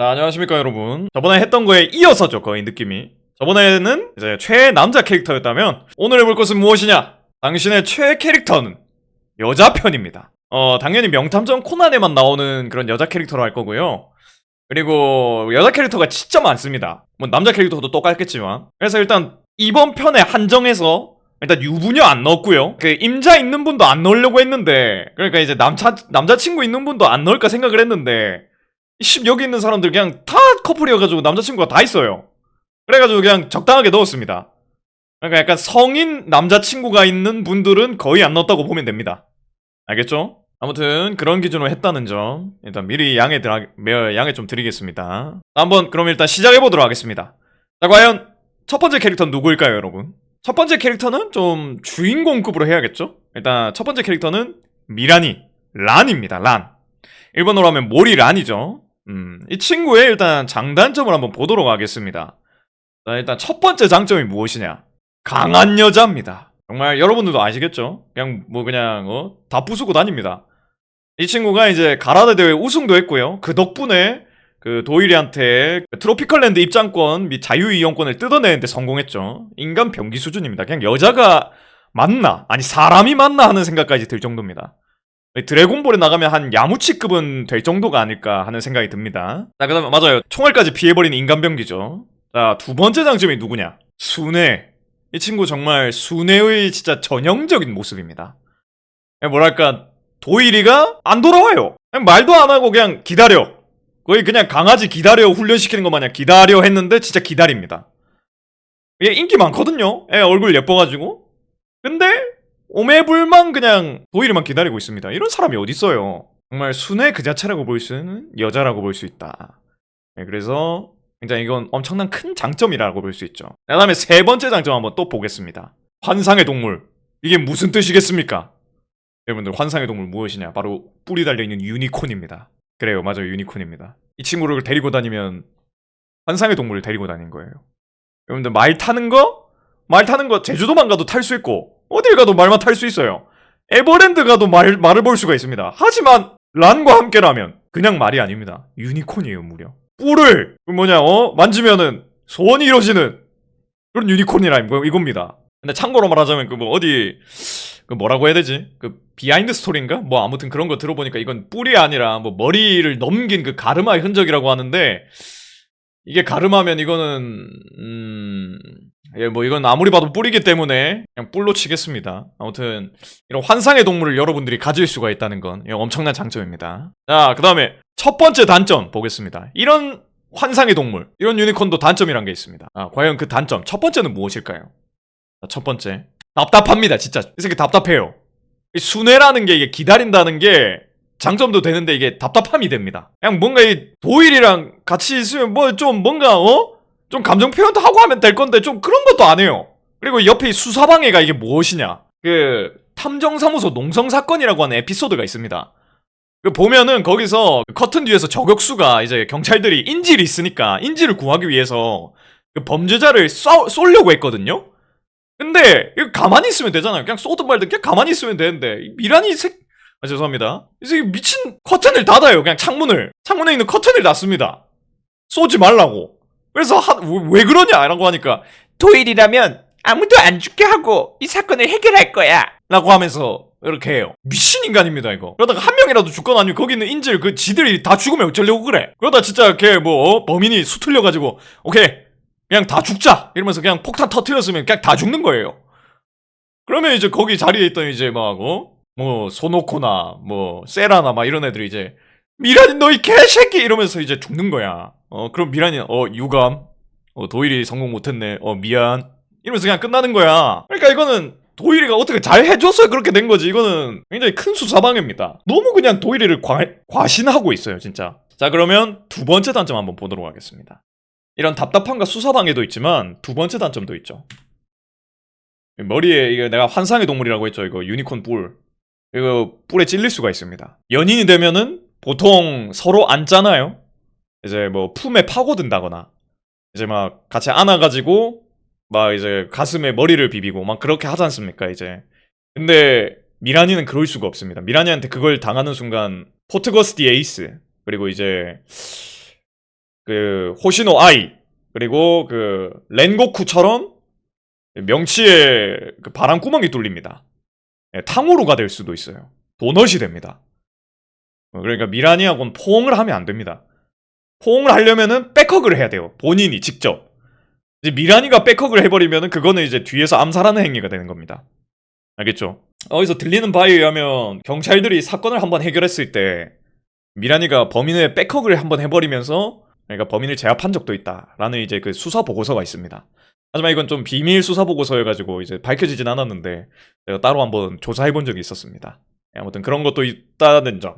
자, 안녕하십니까 여러분. 저번에 했던 거에 이어서죠, 거의 느낌이. 저번에는 이제 최애 남자 캐릭터였다면 오늘 해볼 것은 무엇이냐? 당신의 최애 캐릭터는 여자 편입니다. 당연히 명탐정 코난에만 나오는 그런 여자 캐릭터로 할 거고요. 그리고 여자 캐릭터가 진짜 많습니다. 뭐 남자 캐릭터도 똑같겠지만. 그래서 일단 이번 편에 한정해서 일단 유부녀 안 넣었고요. 그 임자 있는 분도 안 넣으려고 했는데, 그러니까 이제 남자친구 있는 분도 안 넣을까 생각을 했는데, 여기 있는 사람들 그냥 다 커플이어가지고 남자친구가 다 있어요. 그래가지고 그냥 적당하게 넣었습니다. 그러니까 약간 성인 남자친구가 있는 분들은 거의 안 넣었다고 보면 됩니다. 알겠죠? 아무튼 그런 기준으로 했다는 점 일단 미리 양해 좀 드리겠습니다. 한번 그럼 일단 시작해보도록 하겠습니다. 자, 과연 첫 번째 캐릭터는 누구일까요, 여러분? 첫 번째 캐릭터는 좀 주인공급으로 해야겠죠? 일단 첫 번째 캐릭터는 미라니 란입니다. 란. 일본어로 하면 모리란이죠. 이 친구의 일단 장단점을 한번 보도록 하겠습니다. 자, 일단 첫 번째 장점이 무엇이냐? 강한 여자입니다. 정말 여러분들도 아시겠죠? 그냥 다 부수고 다닙니다. 이 친구가 이제 가라데 대회 우승도 했고요. 그 덕분에 그 도일이한테 트로피컬랜드 입장권 및 자유이용권을 뜯어내는데 성공했죠. 인간 병기 수준입니다. 그냥 여자가 맞나? 아니 사람이 맞나 하는 생각까지 들 정도입니다. 드래곤볼에 나가면 한 야무치급은 될 정도가 아닐까 하는 생각이 듭니다. 자, 그 다음에 맞아요. 총알까지 피해버리는 인간병기죠. 자, 두 번째 장점이 누구냐? 순애. 이 친구 정말 순애의 진짜 전형적인 모습입니다. 뭐랄까, 도일이가 안 돌아와요. 그냥 말도 안 하고 그냥 기다려. 거의 그냥 강아지 기다려 훈련시키는 것 마냥 기다려 했는데 진짜 기다립니다. 얘 인기 많거든요. 애 얼굴 예뻐가지고. 근데 오매불만 그냥 도일이만 기다리고 있습니다. 이런 사람이 어딨어요. 정말 순애 그 자체라고 볼 수 있는 여자라고 볼 수 있다. 네, 그래서 굉장히 이건 엄청난 큰 장점이라고 볼 수 있죠. 그 다음에 세 번째 장점 한번 또 보겠습니다. 환상의 동물. 이게 무슨 뜻이겠습니까? 여러분들 환상의 동물 무엇이냐? 바로 뿔이 달려있는 유니콘입니다. 그래요, 맞아요, 유니콘입니다. 이 친구를 데리고 다니면 환상의 동물을 데리고 다닌 거예요. 여러분들 말 타는 거 제주도만 가도 탈 수 있고 어딜 가도 말만 탈 수 있어요. 에버랜드 가도 말을 볼 수가 있습니다. 하지만 란과 함께라면 그냥 말이 아닙니다. 유니콘이에요, 무려. 뿔을 만지면은 소원이 이루어지는 그런 유니콘이라 이겁니다. 근데 참고로 말하자면 뭐라고 해야 되지? 그 비하인드 스토리인가? 뭐 아무튼 그런 거 들어보니까 이건 뿔이 아니라 뭐 머리를 넘긴 그 가르마의 흔적이라고 하는데, 이게 가르마면 이거는 이건 아무리 봐도 뿔이기 때문에 그냥 뿔로 치겠습니다. 아무튼 이런 환상의 동물을 여러분들이 가질 수가 있다는 건 엄청난 장점입니다. 자, 그 다음에 첫 번째 단점 보겠습니다. 이런 환상의 동물, 이런 유니콘도 단점이란 게 있습니다. 과연 그 단점 첫 번째는 무엇일까요? 자, 첫 번째, 답답합니다. 진짜 이 새끼 답답해요. 이 순애라는 게 이게 기다린다는 게 장점도 되는데 이게 답답함이 됩니다. 그냥 뭔가 이 도일이랑 같이 있으면 좀 감정 표현도 하고 하면 될 건데 좀 그런 것도 안 해요. 그리고 옆에 이 수사방해가 이게 무엇이냐? 그 탐정사무소 농성사건이라고 하는 에피소드가 있습니다. 그 보면은 거기서 커튼 뒤에서 저격수가 이제 경찰들이 인질이 있으니까 인질을 구하기 위해서 그 범죄자를 쏘려고 했거든요. 근데 이거 가만히 있으면 되잖아요. 그냥 쏘든 말든 그냥 가만히 있으면 되는데 죄송합니다. 이제 미친 커튼을 닫아요. 그냥 창문에 있는 커튼을 닫습니다. 쏘지 말라고. 그래서 왜 그러냐라고 하니까 도일이라면 아무도 안 죽게 하고 이 사건을 해결할 거야 라고 하면서 이렇게 해요. 미친 인간입니다, 이거. 그러다가 한 명이라도 죽거나 아니면 거기 있는 인질 지들이 다 죽으면 어쩌려고 그래. 그러다 진짜 범인이 수틀려가지고 오케이 그냥 다 죽자 이러면서 그냥 폭탄 터트렸으면 그냥 다 죽는 거예요. 그러면 이제 거기 자리에 있던 이제 소노코나 세라나 이런 애들이 이제 미란이 너 이 개새끼 이러면서 이제 죽는 거야. 그럼 미란이 유감. 도일이 성공 못했네. 미안. 이러면서 그냥 끝나는 거야. 그러니까 이거는 도일이가 어떻게 잘 해줘서 그렇게 된 거지. 이거는 굉장히 큰 수사방해입니다. 너무 그냥 도일이를 과신하고 있어요, 진짜. 자, 그러면 두 번째 단점 한번 보도록 하겠습니다. 이런 답답함과 수사방해도 있지만 두 번째 단점도 있죠. 머리에 이거 내가 환상의 동물이라고 했죠. 이거 유니콘 뿔. 이거 뿔에 찔릴 수가 있습니다. 연인이 되면은 보통 서로 앉잖아요. 이제 품에 파고든다거나 이제 같이 안아가지고 이제 가슴에 머리를 비비고 그렇게 하지 않습니까, 이제. 근데 미라니는 그럴 수가 없습니다. 미라니한테 그걸 당하는 순간 포트거스 디 에이스, 그리고 이제 그 호시노 아이 그리고 그 렌고쿠처럼 명치에 그 바람구멍이 뚫립니다. 예, 탕후루가 될 수도 있어요. 도넛이 됩니다. 그러니까 미라니하고는 포옹을 하면 안 됩니다. 포옹을 하려면은 백허그를 해야 돼요. 본인이 직접. 이제 미라니가 백허그를 해버리면은 그거는 이제 뒤에서 암살하는 행위가 되는 겁니다. 알겠죠? 어디서 들리는 바에 의하면 경찰들이 사건을 한번 해결했을 때 미라니가 범인의 백허그를 한번 해버리면서 그러니까 범인을 제압한 적도 있다라는 이제 그 수사 보고서가 있습니다. 하지만 이건 좀 비밀 수사 보고서여가지고 이제 밝혀지진 않았는데 제가 따로 한번 조사해본 적이 있었습니다. 아무튼 그런 것도 있다는 점.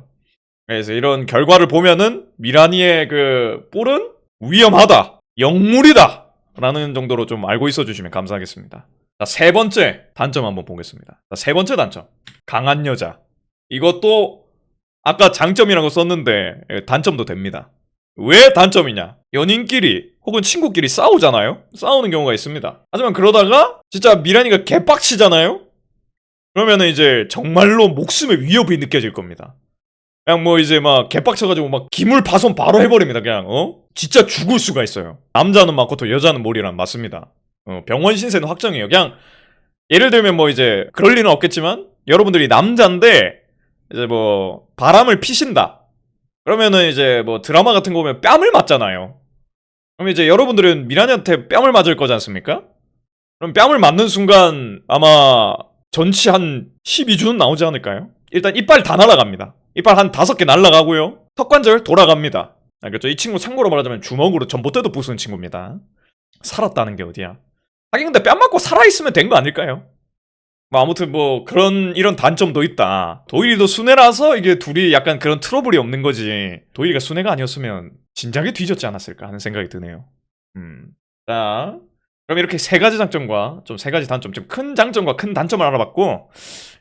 그래서 이런 결과를 보면은 미라니의 그 뿔은 위험하다, 영물이다 라는 정도로 좀 알고 있어 주시면 감사하겠습니다. 자, 세 번째 단점 한번 보겠습니다. 자, 세 번째 단점, 강한 여자. 이것도 아까 장점이라고 썼는데 단점도 됩니다. 왜 단점이냐? 연인끼리 혹은 친구끼리 싸우잖아요? 싸우는 경우가 있습니다. 하지만 그러다가 진짜 미라니가 개빡치잖아요? 그러면은 이제 정말로 목숨의 위협이 느껴질 겁니다. 그냥 뭐 이제 막 개빡쳐가지고 막 기물 파손 바로 해버립니다. 그냥 진짜 죽을 수가 있어요. 남자는 많고 여자는 모리란 맞습니다. 병원 신세는 확정이에요. 그냥 예를 들면 뭐 이제 그럴 리는 없겠지만 여러분들이 남자인데 이제 뭐 바람을 피신다. 그러면은 이제 뭐 드라마 같은 거 보면 뺨을 맞잖아요. 그럼 이제 여러분들은 미라니한테 뺨을 맞을 거지 않습니까? 그럼 뺨을 맞는 순간 아마 전치 한 12주는 나오지 않을까요? 일단 이빨 다 날아갑니다. 이빨 한 5개 날아가고요. 턱관절 돌아갑니다. 알겠죠? 이 친구 참고로 말하자면 주먹으로 전봇대도 부수는 친구입니다. 살았다는 게 어디야? 하긴 근데 뺨 맞고 살아있으면 된 거 아닐까요? 뭐 아무튼 뭐 그런 이런 단점도 있다. 도일이도 순애라서 이게 둘이 약간 그런 트러블이 없는 거지. 도일이가 순애가 아니었으면 진작에 뒤졌지 않았을까 하는 생각이 드네요. 자, 그럼 이렇게 세 가지 장점과 좀 세 가지 단점, 좀 큰 장점과 큰 단점을 알아봤고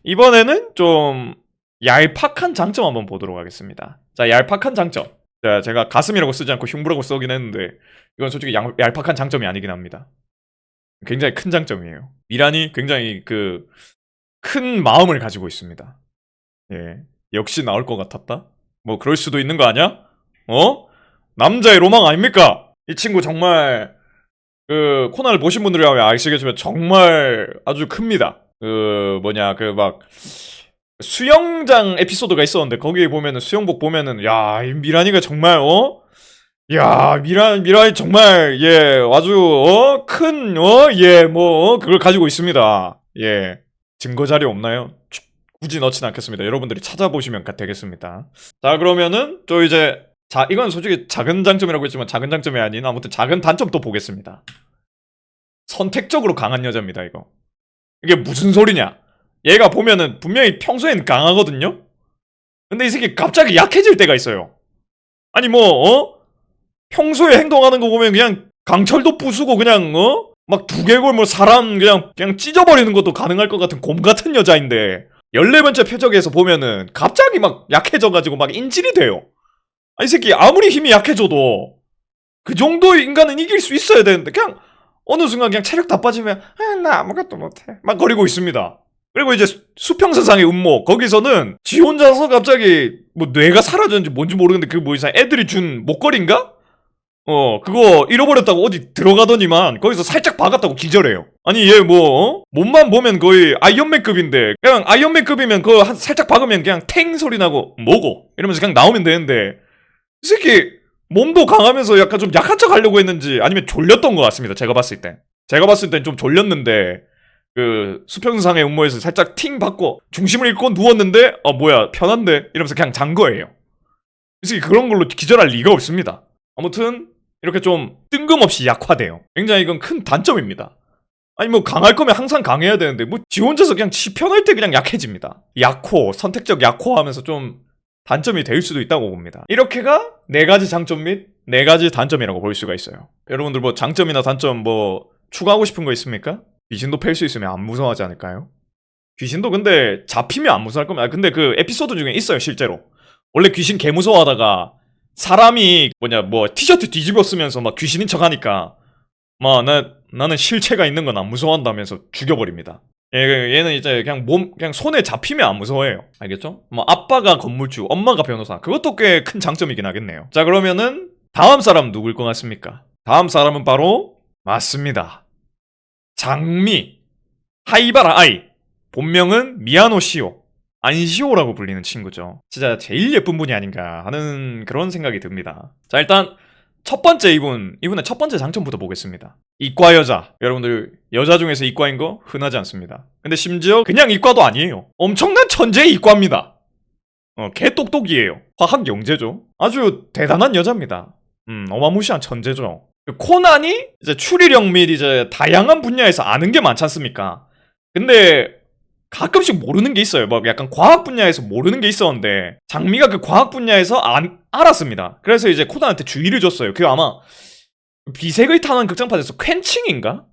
이번에는 좀 얄팍한 장점 한번 보도록 하겠습니다. 자, 얄팍한 장점. 자, 제가 가슴이라고 쓰지 않고 흉부라고 쓰긴 했는데 이건 솔직히 얄팍한 장점이 아니긴 합니다. 굉장히 큰 장점이에요. 미란이 굉장히 그 큰 마음을 가지고 있습니다. 예, 역시 나올 것 같았다. 뭐 그럴 수도 있는 거 아니야? 남자의 로망 아닙니까? 이 친구 정말 그 코난을 보신 분들이라면 아시겠지만 정말 아주 큽니다. 그 뭐냐 그 막 수영장 에피소드가 있었는데 거기에 보면은 수영복 보면은 야, 이 미란이가 정말 야, 미란이 정말 예 아주 큰 예 뭐 그걸 가지고 있습니다. 예, 증거 자료 없나요? 굳이 넣진 않겠습니다. 여러분들이 찾아보시면 되겠습니다. 자, 그러면은 또 이제 자, 이건 솔직히 작은 장점이라고 했지만 작은 장점이 아닌 아무튼 작은 단점 또 보겠습니다. 선택적으로 강한 여자입니다. 이게 무슨 소리냐? 얘가 보면은 분명히 평소엔 강하거든요? 근데 이 새끼 갑자기 약해질 때가 있어요. 아니 뭐 평소에 행동하는 거 보면 그냥 강철도 부수고 그냥 막 두개골 뭐 사람 그냥 찢어버리는 것도 가능할 것 같은 곰 같은 여자인데 14번째 표적에서 보면은 갑자기 막 약해져가지고 막 인질이 돼요. 아니 이 새끼 아무리 힘이 약해져도 그 정도의 인간은 이길 수 있어야 되는데 그냥 어느 순간 그냥 체력 다 빠지면 나 아무것도 못해 막 거리고 있습니다. 그리고 이제 수평선상의 음모 거기서는 지 혼자서 갑자기 뭐 뇌가 사라졌는지 뭔지 모르겠는데 그 뭐 이상 애들이 준 목걸이인가? 그거 잃어버렸다고 어디 들어가더니만 거기서 살짝 박았다고 기절해요. 아니 얘 뭐 몸만 보면 거의 아이언맨급인데 그냥 아이언맨급이면 그거 살짝 박으면 그냥 탱 소리 나고 뭐고 이러면서 그냥 나오면 되는데 이 새끼 몸도 강하면서 약간 좀 약한 척 하려고 했는지 아니면 졸렸던 것 같습니다. 제가 봤을 땐 좀 졸렸는데 그 수평선상의 음모에서 살짝 팅 받고 중심을 잃고 누웠는데 뭐야 편한데 이러면서 그냥 잔 거예요. 이 새끼 그런 걸로 기절할 리가 없습니다. 아무튼 이렇게 좀 뜬금없이 약화돼요. 굉장히 이건 큰 단점입니다. 아니 뭐 강할 거면 항상 강해야 되는데 뭐 지 혼자서 그냥 지 편할 때 그냥 약해집니다. 선택적 약호하면서 좀 단점이 될 수도 있다고 봅니다. 이렇게가 4가지 장점 및 4가지 단점이라고 볼 수가 있어요. 여러분들 뭐 장점이나 단점 뭐 추가하고 싶은 거 있습니까? 귀신도 팰 수 있으면 안 무서워하지 않을까요? 귀신도 근데 잡히면 안 무서워할 겁니다. 근데 그 에피소드 중에 있어요 실제로. 원래 귀신 개 무서워하다가 사람이 뭐 티셔츠 뒤집어 쓰면서 막 귀신인 척 하니까 막 나는 실체가 있는 건 안 무서워한다면서 죽여버립니다. 얘는 이제 그냥 손에 잡히면 안 무서워해요. 알겠죠? 뭐 아빠가 건물주, 엄마가 변호사. 그것도 꽤 큰 장점이긴 하겠네요. 자, 그러면은 다음 사람 누굴 것 같습니까? 다음 사람은 바로 맞습니다. 장미 하이바라 아이, 본명은 미야노 시오, 안시오라고 불리는 친구죠. 진짜 제일 예쁜 분이 아닌가 하는 그런 생각이 듭니다. 자, 일단 첫 번째 이분의 첫 번째 장점부터 보겠습니다. 이과 여자. 여러분들 여자 중에서 이과인 거 흔하지 않습니다. 근데 심지어 그냥 이과도 아니에요. 엄청난 천재의 이과입니다. 개 똑똑이에요. 화학 영재죠. 아주 대단한 여자입니다. 어마무시한 천재죠. 코난이 이제 추리력 및 이제 다양한 분야에서 아는 게 많지 않습니까? 근데 가끔씩 모르는 게 있어요. 막 약간 과학 분야에서 모르는 게 있었는데 장미가 그 과학 분야에서 알았습니다. 그래서 이제 코난한테 주의를 줬어요. 그 아마 비색의 탄환 극장판에서 퀸칭인가?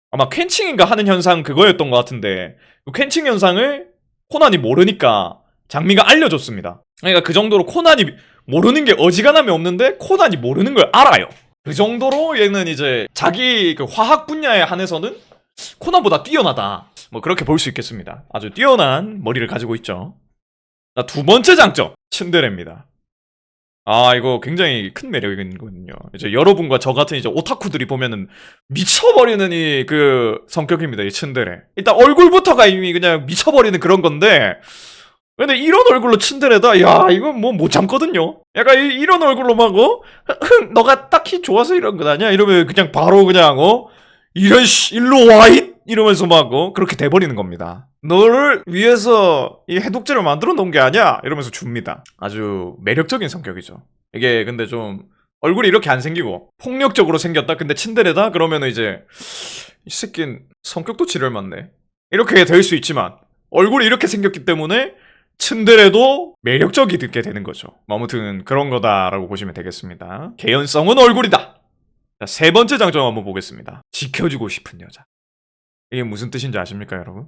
아마 퀸칭인가 하는 현상 그거였던 것 같은데 그 퀸칭 현상을 코난이 모르니까 장미가 알려줬습니다. 그러니까 그 정도로 코난이 모르는 게 어지간함이 없는데 코난이 모르는 걸 알아요. 그 정도로 얘는 이제 자기 그 화학 분야에 한해서는 코난보다 뛰어나다. 뭐 그렇게 볼 수 있겠습니다. 아주 뛰어난 머리를 가지고 있죠. 자, 두 번째 장점 츤데레입니다. 아, 이거 굉장히 큰 매력이거든요. 이제 여러분과 저 같은 이제 오타쿠들이 보면은 미쳐버리는 이 그 성격입니다. 이 츤데레. 일단 얼굴부터가 이미 그냥 미쳐버리는 그런 건데, 근데 이런 얼굴로 츤데레다. 야, 이건 뭐 못 참거든요. 약간 이런 얼굴로 막 너가 딱히 좋아서 이런 건 아니야? 이러면 그냥 바로 그냥 이런 일로 와잇 이러면서 막 그렇게 돼버리는 겁니다. 너를 위해서 이 해독제를 만들어 놓은 게 아니야 이러면서 줍니다. 아주 매력적인 성격이죠. 이게 근데 좀 얼굴이 이렇게 안 생기고 폭력적으로 생겼다. 근데 츤데레다 그러면은 이제 이 새끼는 성격도 지랄맞네 이렇게 될 수 있지만 얼굴이 이렇게 생겼기 때문에 츤데레도 매력적이게 되는 거죠. 아무튼 그런 거다라고 보시면 되겠습니다. 개연성은 얼굴이다. 자, 세 번째 장점 한번 보겠습니다. 지켜주고 싶은 여자. 이게 무슨 뜻인지 아십니까, 여러분?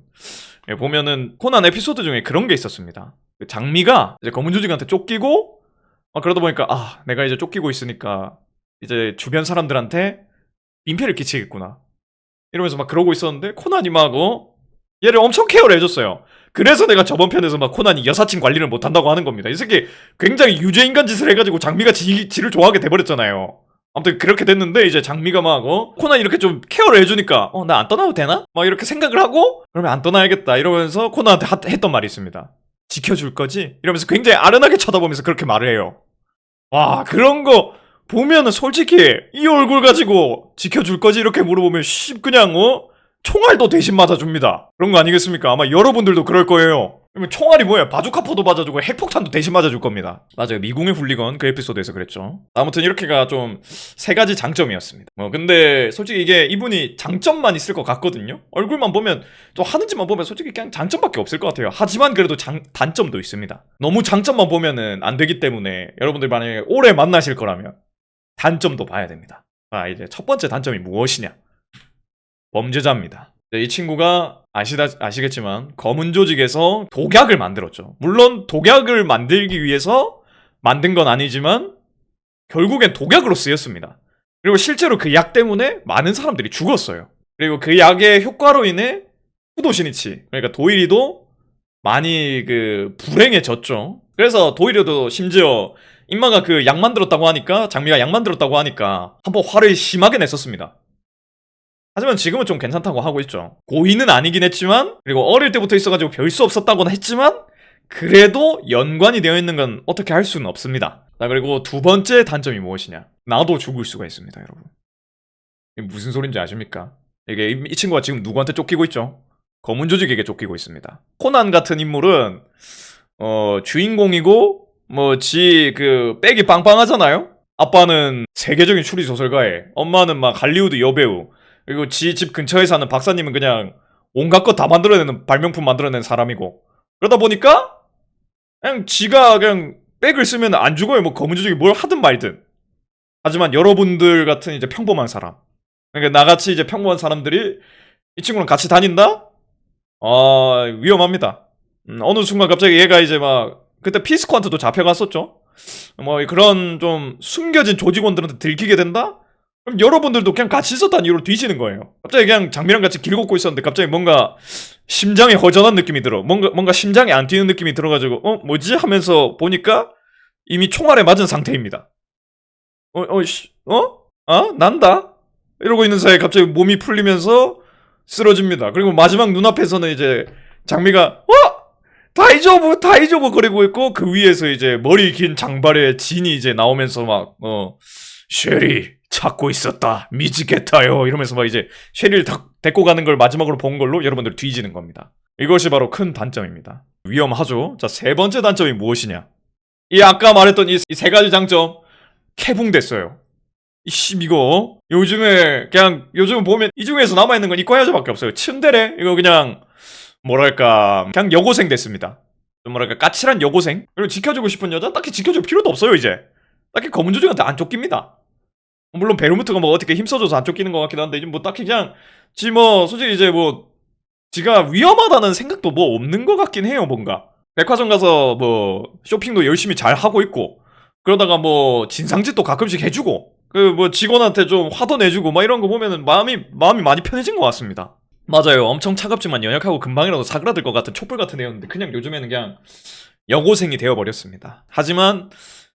예, 보면은 코난 에피소드 중에 그런 게 있었습니다. 그 장미가 이제 검은 조직한테 쫓기고 그러다 보니까 내가 이제 쫓기고 있으니까 이제 주변 사람들한테 민폐를 끼치겠구나 이러면서 막 그러고 있었는데 코난이 막 얘를 엄청 케어를 해줬어요. 그래서 내가 저번 편에서 막 코난이 여사친 관리를 못한다고 하는 겁니다. 이 새끼 굉장히 유죄인간 짓을 해가지고 장미가 지를 좋아하게 돼버렸잖아요. 아무튼 그렇게 됐는데 이제 장미가 막 코난이 이렇게 좀 케어를 해주니까 나 안 떠나도 되나? 막 이렇게 생각을 하고 그러면 안 떠나야겠다 이러면서 코난한테 했던 말이 있습니다. 지켜줄 거지? 이러면서 굉장히 아련하게 쳐다보면서 그렇게 말을 해요. 와, 그런 거 보면은 솔직히 이 얼굴 가지고 지켜줄 거지? 이렇게 물어보면 그냥 총알도 대신 맞아줍니다. 그런 거 아니겠습니까? 아마 여러분들도 그럴 거예요. 그러면 총알이 뭐예요? 바주카포도 맞아주고 핵폭탄도 대신 맞아줄 겁니다. 맞아요. 미궁의 훌리건 그 에피소드에서 그랬죠. 아무튼 이렇게가 좀 세 가지 장점이었습니다. 근데 솔직히 이게 이분이 장점만 있을 것 같거든요. 얼굴만 보면 또 하는지만 보면 솔직히 그냥 장점밖에 없을 것 같아요. 하지만 그래도 단점도 있습니다. 너무 장점만 보면은 안 되기 때문에 여러분들 만약에 오래 만나실 거라면 단점도 봐야 됩니다. 이제 첫 번째 단점이 무엇이냐? 범죄자입니다. 이 친구가 아시겠지만 검은 조직에서 독약을 만들었죠. 물론 독약을 만들기 위해서 만든 건 아니지만 결국엔 독약으로 쓰였습니다. 그리고 실제로 그 약 때문에 많은 사람들이 죽었어요. 그리고 그 약의 효과로 인해 후도시니치, 그러니까 도일이도 많이 불행해졌죠. 그래서 도일이도 심지어 인마가 그 약 만들었다고 하니까, 장미가 약 만들었다고 하니까 한번 화를 심하게 냈었습니다. 하지만 지금은 좀 괜찮다고 하고 있죠. 고의는 아니긴 했지만, 그리고 어릴 때부터 있어가지고 별 수 없었다고는 했지만 그래도 연관이 되어 있는 건 어떻게 할 수는 없습니다. 자, 그리고 두 번째 단점이 무엇이냐? 나도 죽을 수가 있습니다, 여러분. 이게 무슨 소린지 아십니까? 이게 이 친구가 지금 누구한테 쫓기고 있죠? 검은 조직에게 쫓기고 있습니다. 코난 같은 인물은 주인공이고 백이 빵빵하잖아요? 아빠는 세계적인 추리 소설가에, 엄마는 막 할리우드 여배우, 그리고 지 집 근처에 사는 박사님은 그냥 온갖 것 다 만들어내는, 발명품 만들어내는 사람이고, 그러다 보니까 그냥 지가 그냥 백을 쓰면 안 죽어요. 검은 조직이 뭘 하든 말든. 하지만 여러분들 같은 이제 평범한 사람, 그러니까 나같이 이제 평범한 사람들이 이 친구랑 같이 다닌다? 위험합니다. 어느 순간 갑자기 얘가 이제 그때 피스코한테도 잡혀갔었죠. 그런 좀 숨겨진 조직원들한테 들키게 된다? 그럼 여러분들도 그냥 같이 있었다는 이유로 뒤지는 거예요. 갑자기 그냥 장미랑 같이 길 걷고 있었는데 갑자기 뭔가 심장이 허전한 느낌이 들어. 뭔가 심장이 안 뛰는 느낌이 들어가지고 뭐지? 하면서 보니까 이미 총알에 맞은 상태입니다. 난다? 이러고 있는 사이에 갑자기 몸이 풀리면서 쓰러집니다. 그리고 마지막 눈앞에서는 이제 장미가 다이조부 거리고 있고 그 위에서 이제 머리 긴 장발의 진이 이제 나오면서 막 쉐리 찾고 있었다 미치겠다요 이러면서 막 이제 쉐리를 데리고 가는 걸 마지막으로 본 걸로 여러분들 뒤지는 겁니다. 이것이 바로 큰 단점입니다. 위험하죠. 자, 세 번째 단점이 무엇이냐? 이 아까 말했던 이 세 가지 장점 캐붕됐어요. 이거 요즘에 그냥 요즘 보면 이 중에서 남아있는 건 이과 여자밖에 없어요. 츤데레 이거 그냥 뭐랄까 그냥 여고생 됐습니다. 좀 뭐랄까 까칠한 여고생. 그리고 지켜주고 싶은 여자 딱히 지켜줄 필요도 없어요. 이제 딱히 검은 조직한테 안 쫓깁니다. 물론 베르무트가 뭐 어떻게 힘써줘서 안 쫓기는 것 같기도 한데 뭐 딱히 그냥 뭐 솔직히 이제 뭐 지가 위험하다는 생각도 뭐 없는 것 같긴 해요. 뭔가 백화점 가서 뭐 쇼핑도 열심히 잘 하고 있고 그러다가 뭐 진상짓도 가끔씩 해주고 그 뭐 직원한테 좀 화도 내주고 막 이런 거 보면은 마음이 많이 편해진 것 같습니다. 맞아요. 엄청 차갑지만 연약하고 금방이라도 사그라들 것 같은 촛불 같은 애였는데 그냥 요즘에는 그냥 여고생이 되어버렸습니다. 하지만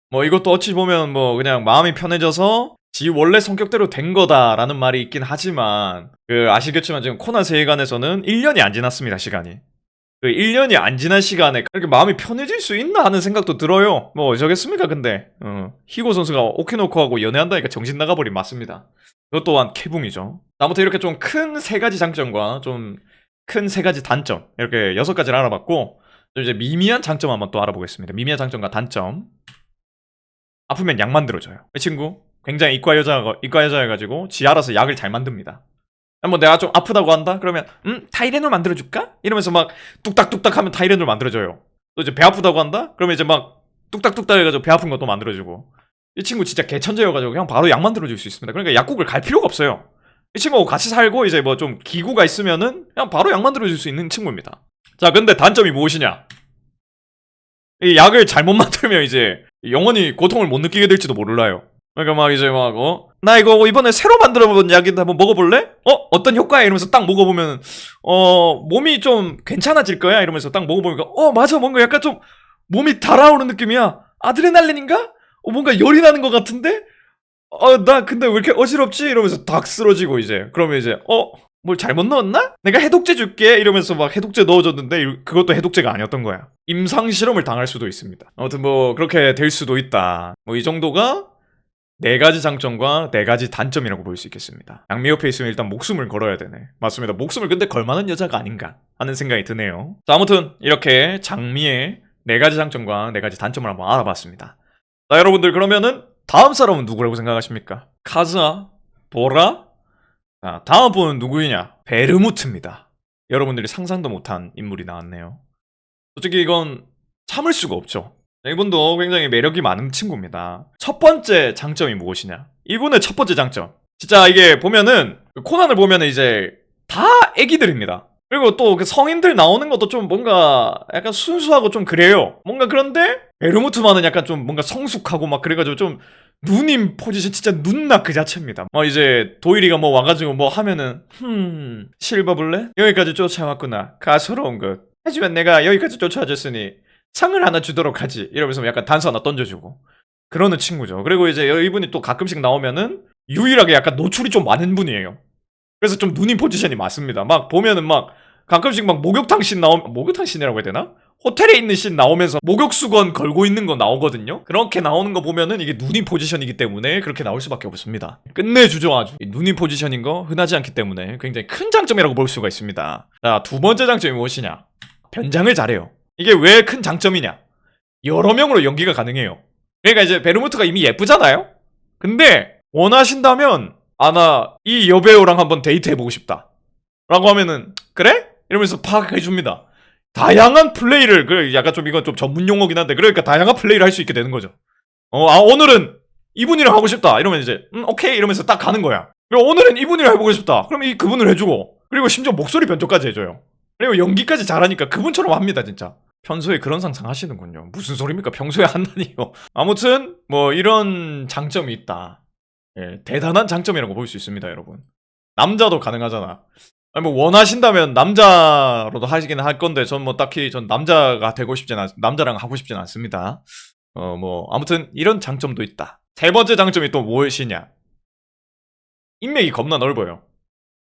뭐 이것도 어찌 보면 뭐 그냥 마음이 편해져서 지 원래 성격대로 된 거다라는 말이 있긴 하지만 그 아시겠지만 지금 코난 세계관에서는 1년이 안 지났습니다. 시간이. 그 1년이 안 지난 시간에 그렇게 마음이 편해질 수 있나 하는 생각도 들어요. 뭐 어쩌겠습니까 근데 히고 선수가 오키노코하고 연애한다니까 정신 나가버린 맞습니다. 그것 또한 캐붕이죠. 아무튼 이렇게 좀 큰 세 가지 장점과 좀 큰 세 가지 단점 이렇게 6가지를 알아봤고 좀 이제 미미한 장점 한번 또 알아보겠습니다. 미미한 장점과 단점. 아프면 약 만들어줘요. 이 친구 굉장히 이과 여자여가지고 지 알아서 약을 잘 만듭니다. 뭐 내가 좀 아프다고 한다? 그러면 타이레놀 만들어줄까? 이러면서 막 뚝딱뚝딱 하면 타이레놀 만들어줘요. 또 이제 배 아프다고 한다? 그러면 이제 막 뚝딱뚝딱 해가지고 배 아픈 것도 만들어주고. 이 친구 진짜 개천재여가지고 그냥 바로 약 만들어줄 수 있습니다. 그러니까 약국을 갈 필요가 없어요. 이 친구하고 같이 살고 이제 뭐 좀 기구가 있으면은 그냥 바로 약 만들어줄 수 있는 친구입니다. 자, 근데 단점이 무엇이냐? 이 약을 잘못 만들면 이제 영원히 고통을 못 느끼게 될지도 몰라요. 그러니까 막 이제 막 나 이거 이번에 새로 만들어본 약인데 한번 먹어볼래? 어떤 효과야? 이러면서 딱 먹어보면 몸이 좀 괜찮아질 거야? 이러면서 딱 먹어보니까 맞아 뭔가 약간 좀 몸이 달아오르는 느낌이야. 아드레날린인가? 뭔가 열이 나는 것 같은데? 나 근데 왜 이렇게 어지럽지? 이러면서 딱 쓰러지고 이제 그러면 이제 뭘 잘못 넣었나? 내가 해독제 줄게 이러면서 막 해독제 넣어줬는데 그것도 해독제가 아니었던 거야. 임상 실험을 당할 수도 있습니다. 아무튼 뭐 그렇게 될 수도 있다. 뭐 이 정도가 4가지 장점과 4가지 단점이라고 볼 수 있겠습니다. 양미 옆에 있으면 일단 목숨을 걸어야 되네. 맞습니다. 목숨을 근데 걸만한 여자가 아닌가 하는 생각이 드네요. 자, 아무튼 이렇게 장미의 4가지 장점과 4가지 단점을 한번 알아봤습니다. 자, 여러분들 그러면은 다음 사람은 누구라고 생각하십니까? 카즈아? 보라? 자, 다음 분은 누구이냐? 베르무트입니다. 여러분들이 상상도 못한 인물이 나왔네요. 솔직히 이건 참을 수가 없죠. 이분도 굉장히 매력이 많은 친구입니다. 첫 번째 장점이 무엇이냐? 이분의 첫 번째 장점. 진짜 이게 보면은 코난을 보면은 이제 다 애기들입니다. 그리고 또 그 성인들 나오는 것도 좀 뭔가 약간 순수하고 좀 그래요. 뭔가 그런데 베르무트만은 약간 좀 뭔가 성숙하고 막 그래가지고 좀 누님 포지션 진짜 눈나 그 자체입니다. 이제 도일이가 뭐 와가지고 뭐 하면은 실버블레? 여기까지 쫓아왔구나. 가소로운 것. 하지만 내가 여기까지 쫓아와줬으니 상을 하나 주도록 하지. 이러면서 약간 단서 하나 던져주고 그러는 친구죠. 그리고 이제 이분이 또 가끔씩 나오면은 유일하게 약간 노출이 좀 많은 분이에요. 그래서 좀 누님 포지션이 맞습니다. 막 보면은 막 가끔씩 막 목욕탕 씬 목욕탕 씬이라고 해야 되나? 호텔에 있는 씬 나오면서 목욕수건 걸고 있는 거 나오거든요. 그렇게 나오는 거 보면은 이게 누님 포지션이기 때문에 그렇게 나올 수밖에 없습니다. 끝내주죠 아주. 누님 포지션인 거 흔하지 않기 때문에 굉장히 큰 장점이라고 볼 수가 있습니다. 자, 두 번째 장점이 무엇이냐? 변장을 잘해요. 이게 왜 큰 장점이냐? 여러 명으로 연기가 가능해요. 그러니까 이제 베르무트가 이미 예쁘잖아요? 근데 원하신다면 나 이 여배우랑 한번 데이트해보고 싶다 라고 하면은 그래? 이러면서 팍 해줍니다. 다양한 플레이를 약간 좀 이건 좀 전문 용어긴 한데 그러니까 다양한 플레이를 할 수 있게 되는 거죠. 오늘은 이분이랑 하고 싶다 이러면 이제 오케이 이러면서 딱 가는 거야. 그리고 오늘은 이분이랑 해보고 싶다 그러면 그분을 해주고 그리고 심지어 목소리 변조까지 해줘요. 그리고 연기까지 잘하니까 그분처럼 합니다 진짜. 평소에 그런 상상 하시는군요. 무슨 소리입니까? 평소에 한다니요. 아무튼 뭐 이런 장점이 있다. 예, 대단한 장점이라고 볼 수 있습니다, 여러분. 남자도 가능하잖아. 뭐 원하신다면 남자로도 하시긴 할 건데 전 뭐 딱히 전 남자가 되고 남자랑 하고 싶진 않습니다. 뭐 아무튼 이런 장점도 있다. 세 번째 장점이 또 무엇이냐? 인맥이 겁나 넓어요.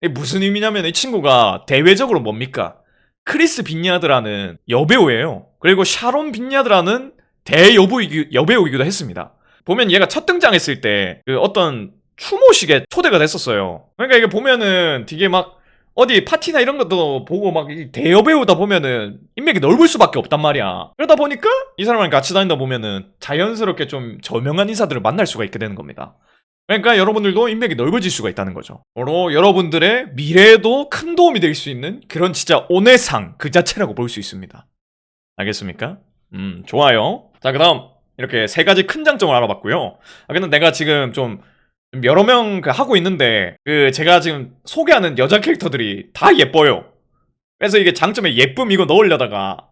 이게 무슨 의미냐면 이 친구가 대외적으로 뭡니까? 크리스 빈야드라는 여배우예요. 그리고 샤론 빈야드라는 여배우이기도 했습니다. 보면 얘가 첫 등장했을 때 그 어떤 추모식에 초대가 됐었어요. 그러니까 이게 보면은 되게 막 어디 파티나 이런 것도 보고 막 대여배우다 보면은 인맥이 넓을 수밖에 없단 말이야. 그러다 보니까 이 사람이랑 같이 다니다 보면은 자연스럽게 좀 저명한 인사들을 만날 수가 있게 되는 겁니다. 그러니까 여러분들도 인맥이 넓어질 수가 있다는 거죠. 바로 여러분들의 미래에도 큰 도움이 될 수 있는 그런 진짜 온해상 그 자체라고 볼 수 있습니다. 알겠습니까? 좋아요. 자, 그 다음 이렇게 세 가지 큰 장점을 알아봤고요. 근데 내가 지금 좀 여러 명 하고 있는데 그 제가 지금 소개하는 여자 캐릭터들이 다 예뻐요. 그래서 이게 장점에 예쁨 이거 넣으려다가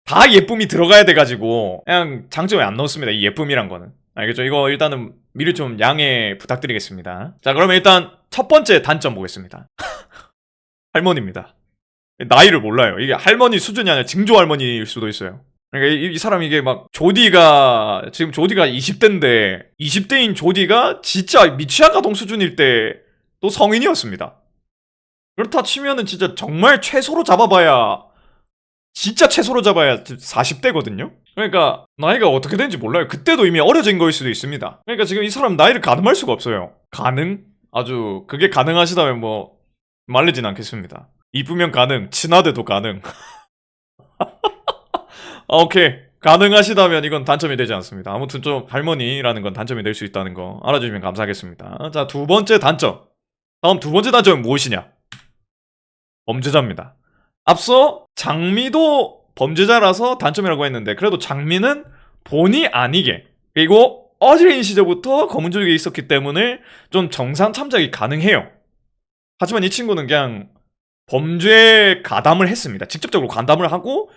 다 예쁨이 들어가야 돼가지고 그냥 장점에 안 넣었습니다. 이 예쁨이란 거는. 알겠죠? 이거 일단은 미리 좀 양해 부탁드리겠습니다. 자, 그러면 일단 첫 번째 단점 보겠습니다. 할머니입니다. 나이를 몰라요. 이게 할머니 수준이 아니라 징조 할머니일 수도 있어요. 그러니까 이 사람 이게 막 지금 조디가 20대인데 20대인 조디가 진짜 미취학아동 수준일 때 또 성인이었습니다. 그렇다 치면은 진짜 정말 진짜 최소로 잡아야 40대거든요? 그러니까 나이가 어떻게 되는지 몰라요. 그때도 이미 어려진 거일 수도 있습니다. 그러니까 지금 이 사람 나이를 가늠할 수가 없어요. 아주 그게 가능하시다면 뭐 말리진 않겠습니다. 이쁘면 가능, 친화돼도 가능. 오케이. 가능하시다면 이건 단점이 되지 않습니다. 아무튼 좀 할머니라는 건 단점이 될 수 있다는 거 알아주시면 감사하겠습니다. 자, 두 번째 단점. 다음 두 번째 단점은 무엇이냐? 범죄자입니다. 앞서 장미도 범죄자라서 단점이라고 했는데 그래도 장미는 본의 아니게 그리고 어린 시절부터 검은족이 있었기 때문에 좀 정상 참작이 가능해요. 하지만 이 친구는 그냥 범죄에 가담을 했습니다. 직접적으로 가담을 하고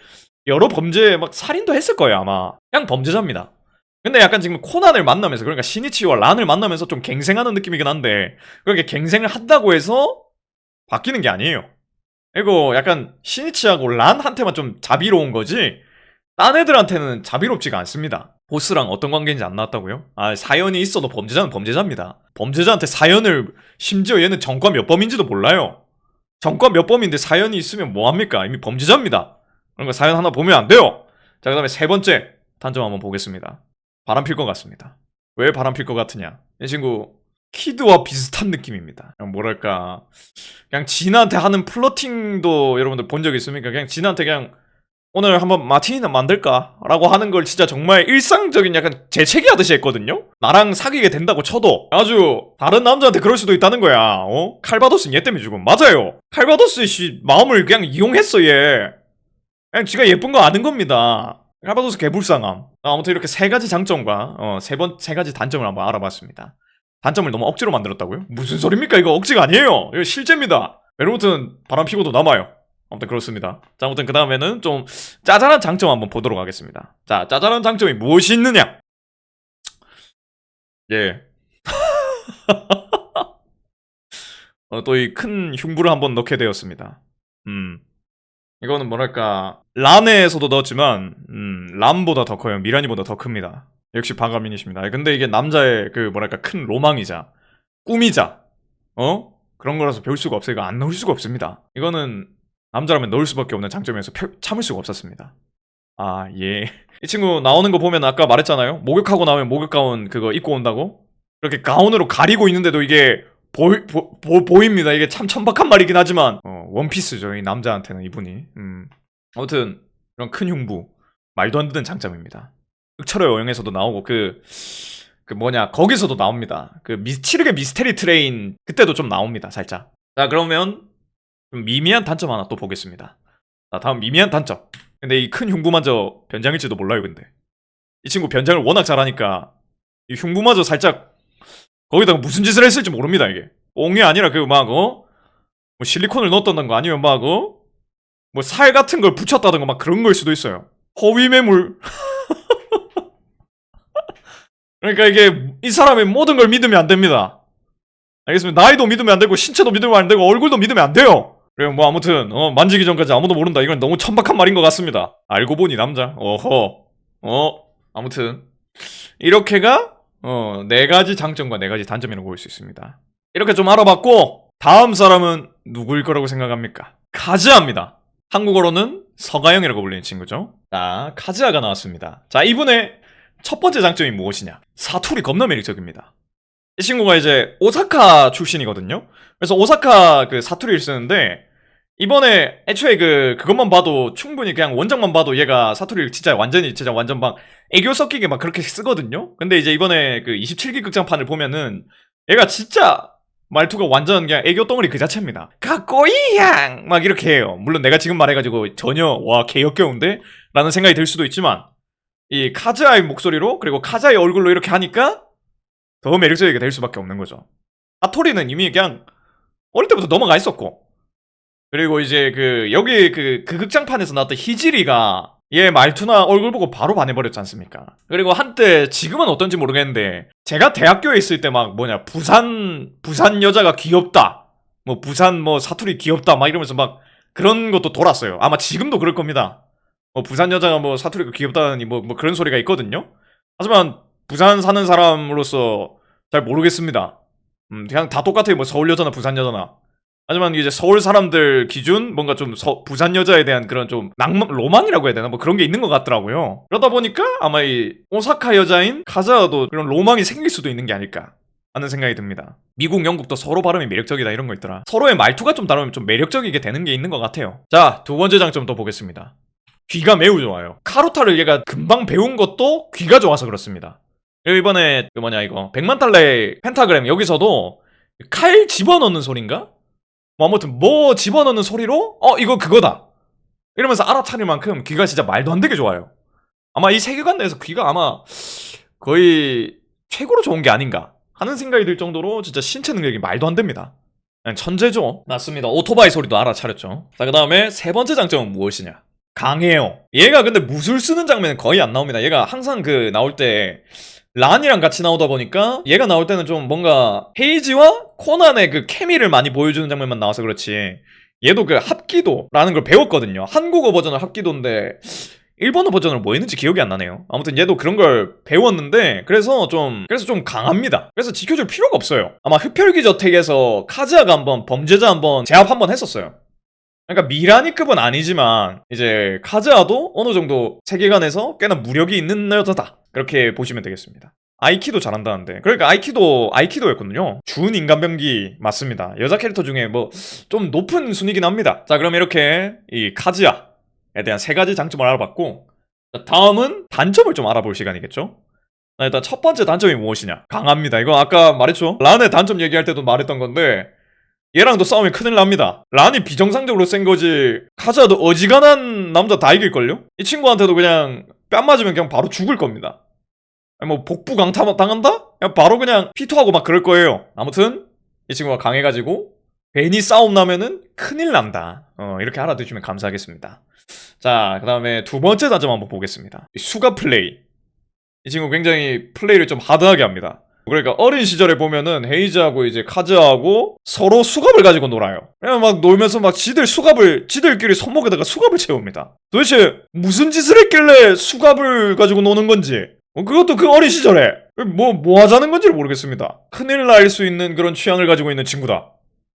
여러 범죄 막 살인도 했을 거예요 아마. 그냥 범죄자입니다. 근데 약간 지금 코난을 만나면서 그러니까 시니치와 란을 만나면서 좀 갱생하는 느낌이긴 한데 그렇게 갱생을 한다고 해서 바뀌는 게 아니에요. 그리고 약간 시니치하고 란한테만 좀 자비로운 거지 딴 애들한테는 자비롭지가 않습니다. 보스랑 어떤 관계인지 안 나왔다고요? 사연이 있어도 범죄자는 범죄자입니다. 범죄자한테 사연을 심지어 얘는 전과 몇 범인지도 몰라요. 전과 몇 범인데 사연이 있으면 뭐합니까? 이미 범죄자입니다. 그런 거 사연 하나 보면 안 돼요. 자, 그 다음에 세 번째 단점 한번 보겠습니다. 바람필 것 같습니다. 왜 바람필 것 같으냐? 이 친구 키드와 비슷한 느낌입니다. 그냥 뭐랄까 그냥 진한테 하는 플러팅도 여러분들 본 적 있습니까? 그냥 진한테 그냥 오늘 한번 마티니나 만들까? 라고 하는 걸 진짜 정말 일상적인 약간 재채기 하듯이 했거든요? 나랑 사귀게 된다고 쳐도 아주 다른 남자한테 그럴 수도 있다는 거야. 칼바도스는 얘 때문에 죽음. 맞아요. 칼바도스 씨 마음을 그냥 이용했어 얘. 그냥 지가 예쁜 거 아는 겁니다. 칼바도스 개불쌍함. 아무튼 이렇게 세 가지 장점과 세 가지 단점을 한번 알아봤습니다. 단점을 너무 억지로 만들었다고요? 무슨 소리입니까? 이거 억지가 아니에요. 이거 실제입니다. 여러분은 바람 피고도 남아요. 아무튼 그렇습니다. 자, 아무튼 그 다음에는 좀 짜잘한 장점 한번 보도록 하겠습니다. 자, 짜잘한 장점이 무엇이 있느냐? 예. 또 이 큰 흉부를 한번 넣게 되었습니다. 이거는 뭐랄까 란에서도 넣었지만 란보다 더 커요. 미라니보다 더 큽니다. 역시 바가민이십니다. 근데 이게 남자의 그 뭐랄까 큰 로망이자 꿈이자 그런 거라서 배울 수가 없어요. 이거 안 넣을 수가 없습니다. 이거는 남자라면 넣을 수밖에 없는 장점이어서 참을 수가 없었습니다. 예. 이 친구 나오는 거 보면 아까 말했잖아요. 목욕하고 나오면 목욕 가운 그거 입고 온다고? 그렇게 가운으로 가리고 있는데도 이게 보입니다. 이게 참 천박한 말이긴 하지만 원피스죠. 이 남자한테는 이분이. 아무튼 이런 큰 흉부 말도 안 되는 장점입니다. 흑철의 여행에서도 나오고 거기서도 나옵니다. 치르게 미스테리 트레인 그때도 좀 나옵니다. 살짝. 자, 그러면 좀 미미한 단점 하나 또 보겠습니다. 자, 다음 미미한 단점. 근데 이 큰 흉부마저 변장일지도 몰라요. 근데 이 친구 변장을 워낙 잘하니까 이 흉부마저 살짝 거기다가 무슨 짓을 했을지 모릅니다. 이게 옹이 아니라 뭐 실리콘을 넣었다던가 아니면 뭐 살 같은 걸 붙였다던가 막 그런 걸 수도 있어요. 허위 매물. 그러니까 이게 이 사람의 모든 걸 믿으면 안 됩니다. 알겠습니다. 나이도 믿으면 안 되고 신체도 믿으면 안 되고 얼굴도 믿으면 안 돼요. 그래 뭐 아무튼 만지기 전까지 아무도 모른다. 이건 너무 천박한 말인 것 같습니다. 알고 보니 남자. 아무튼 이렇게가 네 가지 장점과 네 가지 단점이라고 볼 수 있습니다. 이렇게 좀 알아봤고, 다음 사람은 누구일 거라고 생각합니까? 카즈아입니다. 한국어로는 서가영이라고 불리는 친구죠. 자, 카즈아가 나왔습니다. 자, 이분의 첫 번째 장점이 무엇이냐? 사투리 겁나 매력적입니다. 이 친구가 이제 오사카 출신이거든요. 그래서 오사카 그 사투리를 쓰는데, 이번에 애초에 그것만 봐도 충분히 그냥 원작만 봐도 얘가 사투리를 진짜 완전 막 애교 섞이게 막 그렇게 쓰거든요. 근데 이제 이번에 그 27기 극장판을 보면은 얘가 진짜 말투가 완전 그냥 애교 덩어리 그 자체입니다. 가꼬이양 막 이렇게 해요. 물론 내가 지금 말해가지고 전혀 와 개역겨운데? 라는 생각이 들 수도 있지만, 이 카즈아의 목소리로 그리고 카즈아의 얼굴로 이렇게 하니까 더 매력적이게 될 수밖에 없는 거죠. 사토리는 이미 그냥 어릴 때부터 넘어가 있었고, 그리고 이제 여기 그 극장판에서 나왔던 히지리가 얘 말투나 얼굴 보고 바로 반해버렸지 않습니까? 그리고 한때, 지금은 어떤지 모르겠는데, 제가 대학교에 있을 때 막 부산 여자가 귀엽다, 뭐 부산 뭐 사투리 귀엽다 막 이러면서 막 그런 것도 돌았어요. 아마 지금도 그럴 겁니다. 뭐 부산 여자가 뭐 사투리가 귀엽다니 뭐 그런 소리가 있거든요. 하지만 부산 사는 사람으로서 잘 모르겠습니다. 그냥 다 똑같아요. 뭐 서울 여자나 부산 여자나. 하지만 이제 서울 사람들 기준 뭔가 좀 부산 여자에 대한 그런 좀 로망이라고 해야 되나? 뭐 그런 게 있는 것 같더라고요. 그러다 보니까 아마 이 오사카 여자인 카즈아도 그런 로망이 생길 수도 있는 게 아닐까 하는 생각이 듭니다. 미국, 영국도 서로 발음이 매력적이다 이런 거 있더라. 서로의 말투가 좀 다르면 좀 매력적이게 되는 게 있는 것 같아요. 자, 두 번째 장점 또 보겠습니다. 귀가 매우 좋아요. 카루타를 얘가 금방 배운 것도 귀가 좋아서 그렇습니다. 그리고 이번에 이거 100만 달러의 펜타그램, 여기서도 칼 집어넣는 소린가? 뭐 아무튼 뭐 집어넣는 소리로 이거 그거다 이러면서 알아차릴 만큼 귀가 진짜 말도 안 되게 좋아요. 아마 이 세계관 내에서 귀가 아마 거의 최고로 좋은 게 아닌가 하는 생각이 들 정도로 진짜 신체 능력이 말도 안 됩니다. 그냥 천재죠. 맞습니다. 오토바이 소리도 알아차렸죠. 자, 그 다음에 세 번째 장점은 무엇이냐? 강해요. 얘가 근데 무술 쓰는 장면은 거의 안 나옵니다. 얘가 항상 나올 때 란이랑 같이 나오다 보니까 얘가 나올 때는 좀 뭔가 헤이지와 코난의 그 케미를 많이 보여주는 장면만 나와서 그렇지, 얘도 그 합기도라는 걸 배웠거든요. 한국어 버전은 합기도인데 일본어 버전으로 뭐 했는지 기억이 안 나네요. 아무튼 얘도 그런 걸 배웠는데 그래서 좀 강합니다. 그래서 지켜줄 필요가 없어요. 아마 흡혈귀 저택에서 카즈아가 한번 범죄자 한번 제압 한번 했었어요. 그러니까 미라니급은 아니지만 이제 카즈아도 어느 정도 세계관에서 꽤나 무력이 있는 여자다, 그렇게 보시면 되겠습니다. 아이키도 잘한다는데, 그러니까 아이키도였거든요. 준 인간병기 맞습니다. 여자 캐릭터 중에 뭐 좀 높은 순위긴 합니다. 자, 그럼 이렇게 이 카즈아에 대한 세 가지 장점을 알아봤고, 다음은 단점을 좀 알아볼 시간이겠죠. 일단 첫 번째 단점이 무엇이냐? 강합니다. 이거 아까 말했죠. 란의 단점 얘기할 때도 말했던 건데, 얘랑도 싸우면 큰일 납니다. 란이 비정상적으로 센 거지 카즈아도 어지간한 남자 다 이길걸요? 이 친구한테도 그냥 뺨 맞으면 그냥 바로 죽을 겁니다. 뭐 복부 강타 당한다? 그냥 바로 그냥 피토하고 막 그럴 거예요. 아무튼 이 친구가 강해가지고 괜히 싸움 나면은 큰일 난다. 이렇게 알아두시면 감사하겠습니다. 자, 그 다음에 두 번째 단점 한번 보겠습니다. 수갑 플레이. 이 친구 굉장히 플레이를 좀 하드하게 합니다. 그러니까 어린 시절에 보면은 헤이즈하고 이제 카즈하고 서로 수갑을 가지고 놀아요. 그냥 막 놀면서 막 지들끼리 손목에다가 수갑을 채웁니다. 도대체 무슨 짓을 했길래 수갑을 가지고 노는 건지, 그것도 그 어린 시절에 뭐 하자는 건지를 모르겠습니다. 큰일 날 수 있는 그런 취향을 가지고 있는 친구다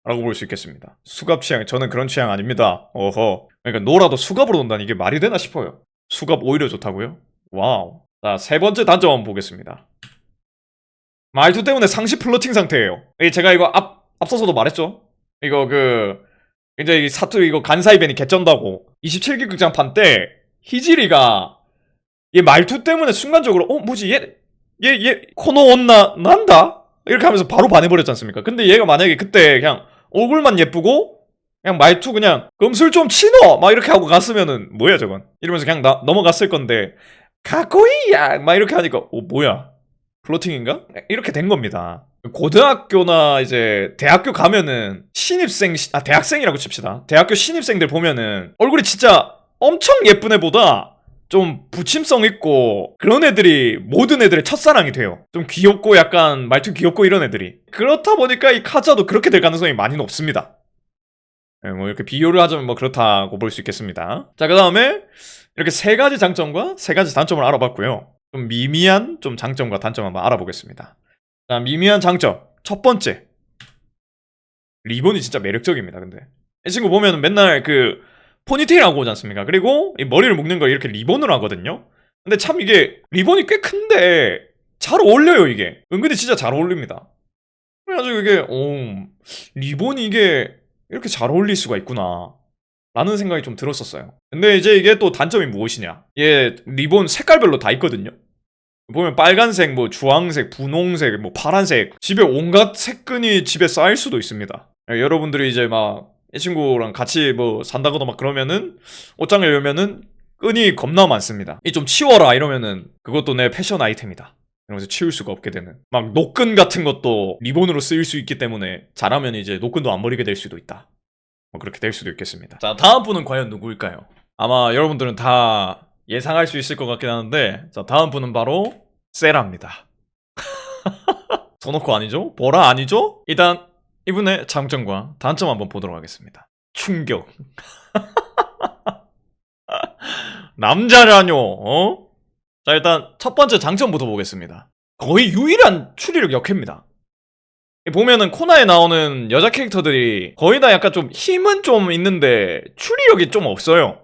라고 볼 수 있겠습니다. 수갑 취향, 저는 그런 취향 아닙니다. 어허. 그러니까 놀아도 수갑으로 논다니 이게 말이 되나 싶어요. 수갑 오히려 좋다고요? 와우. 자, 세 번째 단점 한번 보겠습니다. 말투 때문에 상시 플러팅 상태예요. 제가 이거 앞서서도 말했죠. 이거 이제 이 사투리 이거 간사이벤이 개쩐다고. 27기 극장판 때 히지리가 얘 말투 때문에 순간적으로 뭐지 얘 코너 온나 난다? 이렇게 하면서 바로 반해버렸지 않습니까? 근데 얘가 만약에 그때 그냥 얼굴만 예쁘고 그냥 말투 그냥 금술 좀 치노 막 이렇게 하고 갔으면은 뭐야 저건 이러면서 그냥 넘어갔을 건데, 가꼬이야 막 이렇게 하니까 뭐야 플로팅인가? 이렇게 된 겁니다. 고등학교나 이제 대학교 가면은 대학생이라고 칩시다. 대학교 신입생들 보면은 얼굴이 진짜 엄청 예쁜 애보다 좀 부침성 있고 그런 애들이 모든 애들의 첫사랑이 돼요. 좀 귀엽고 약간 말투 귀엽고 이런 애들이. 그렇다 보니까 이 카즈아도 그렇게 될 가능성이 많이 높습니다. 뭐 이렇게 비교를 하자면 뭐 그렇다고 볼 수 있겠습니다. 자, 그 다음에 이렇게 세 가지 장점과 세 가지 단점을 알아봤고요. 좀 미미한 좀 장점과 단점 한번 알아보겠습니다. 자, 미미한 장점. 첫 번째. 리본이 진짜 매력적입니다, 근데. 이 친구 보면은 맨날 그 포니테일 하고 오지 않습니까? 그리고 이 머리를 묶는 걸 이렇게 리본으로 하거든요? 근데 참 이게 리본이 꽤 큰데 잘 어울려요, 이게. 은근히 진짜 잘 어울립니다. 그래가지고 이게, 리본이 이게 이렇게 잘 어울릴 수가 있구나. 라는 생각이 좀 들었었어요. 근데 이제 이게 또 단점이 무엇이냐. 얘 리본 색깔별로 다 있거든요? 보면 빨간색, 뭐 주황색, 분홍색, 뭐 파란색 집에 온갖 색끈이 집에 쌓일 수도 있습니다. 여러분들이 이제 막 이 친구랑 같이 뭐 산다거나 막 그러면은 옷장을 열면은 끈이 겁나 많습니다. 이 좀 치워라 이러면은 그것도 내 패션 아이템이다. 이러면서 치울 수가 없게 되는. 막 노끈 같은 것도 리본으로 쓰일 수 있기 때문에 잘하면 이제 노끈도 안 버리게 될 수도 있다. 뭐 그렇게 될 수도 있겠습니다. 자, 다음 분은 과연 누구일까요? 아마 여러분들은 다 예상할 수 있을 것 같긴 하는데, 자, 다음 분은 바로 세라입니다. 서놓고 아니죠? 보라 아니죠? 일단 이분의 장점과 단점 한번 보도록 하겠습니다. 충격. 남자라뇨, 어? 자, 일단 첫 번째 장점부터 보겠습니다. 거의 유일한 추리력 역해입니다. 보면은 코나에 나오는 여자 캐릭터들이 거의 다 약간 좀 힘은 좀 있는데 추리력이 좀 없어요.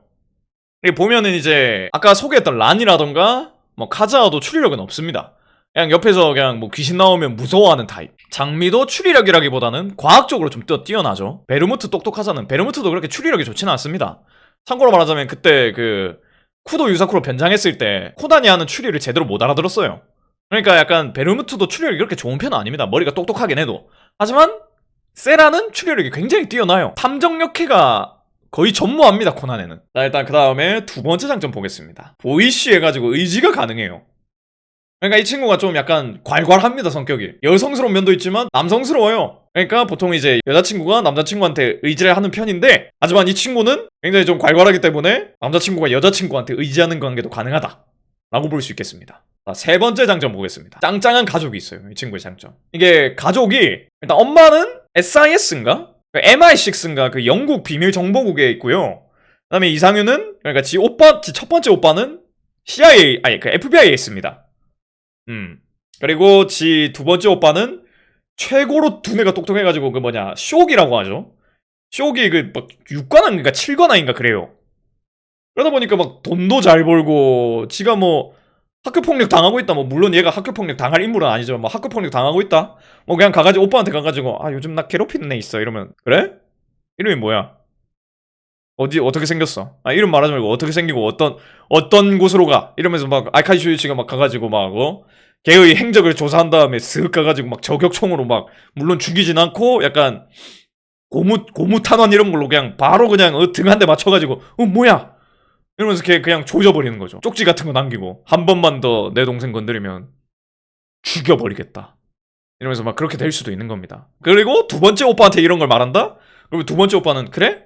보면은 이제 아까 소개했던 란이라던가 뭐 카자와도 추리력은 없습니다. 그냥 옆에서 그냥 뭐 귀신 나오면 무서워하는 타입. 장미도 추리력이라기보다는 과학적으로 좀 뛰어나죠. 베르무트 똑똑하자는 베르무트도 그렇게 추리력이 좋지는 않습니다. 참고로 말하자면 그때 그 쿠도 유사쿠로 변장했을 때 코단이 하는 추리를 제대로 못 알아들었어요. 그러니까 약간 베르무트도 추리력이 그렇게 좋은 편은 아닙니다. 머리가 똑똑하긴 해도. 하지만 세라는 추리력이 굉장히 뛰어나요. 탐정력해가 거의 전무합니다, 코난에는. 자, 일단 그 다음에 두 번째 장점 보겠습니다. 보이쉬 해가지고 의지가 가능해요. 그러니까 이 친구가 좀 약간 괄괄합니다, 성격이. 여성스러운 면도 있지만 남성스러워요. 그러니까 보통 이제 여자친구가 남자친구한테 의지를 하는 편인데, 하지만 이 친구는 굉장히 좀 괄괄하기 때문에 남자친구가 여자친구한테 의지하는 관계도 가능하다 라고 볼 수 있겠습니다. 자, 세 번째 장점 보겠습니다. 짱짱한 가족이 있어요, 이 친구의 장점. 이게 가족이 일단 엄마는 SIS인가? MI6인가 그 영국 비밀 정보국에 있고요. 그 다음에 이상윤은 그러니까 지 첫 번째 오빠는 CIA 아니 그 FBI에 있습니다. 그리고 지 두 번째 오빠는 최고로 두뇌가 똑똑해가지고 그 뭐냐 쇼기라고 하죠. 쇼기 그 막 6관왕인가 7관왕인가 그래요. 그러다 보니까 막 돈도 잘 벌고 지가 뭐 학교폭력 당하고 있다. 뭐 물론 얘가 학교폭력 당할 인물은 아니지만 뭐 학교폭력 당하고 있다. 뭐 그냥 가가지고 오빠한테 가가지고 아 요즘 나 괴롭히는 애 있어 이러면 그래? 이름이 뭐야? 어떻게 생겼어? 아 이름 말하지 말고 어떻게 생기고 어떤 곳으로 가? 이러면서 막 아카이 슈이치가 막 가가지고 막 걔의 행적을 조사한 다음에 쓱 가가지고 막 저격총으로 막 물론 죽이진 않고 약간 고무 탄환 이런 걸로 그냥 바로 그냥 등 한 대 맞춰가지고 뭐야? 이러면서 걔 그냥 조져버리는 거죠. 쪽지 같은 거 남기고 한 번만 더 내 동생 건드리면 죽여버리겠다. 이러면서 막 그렇게 될 수도 있는 겁니다. 그리고 두 번째 오빠한테 이런 걸 말한다? 그리고 두 번째 오빠는 그래?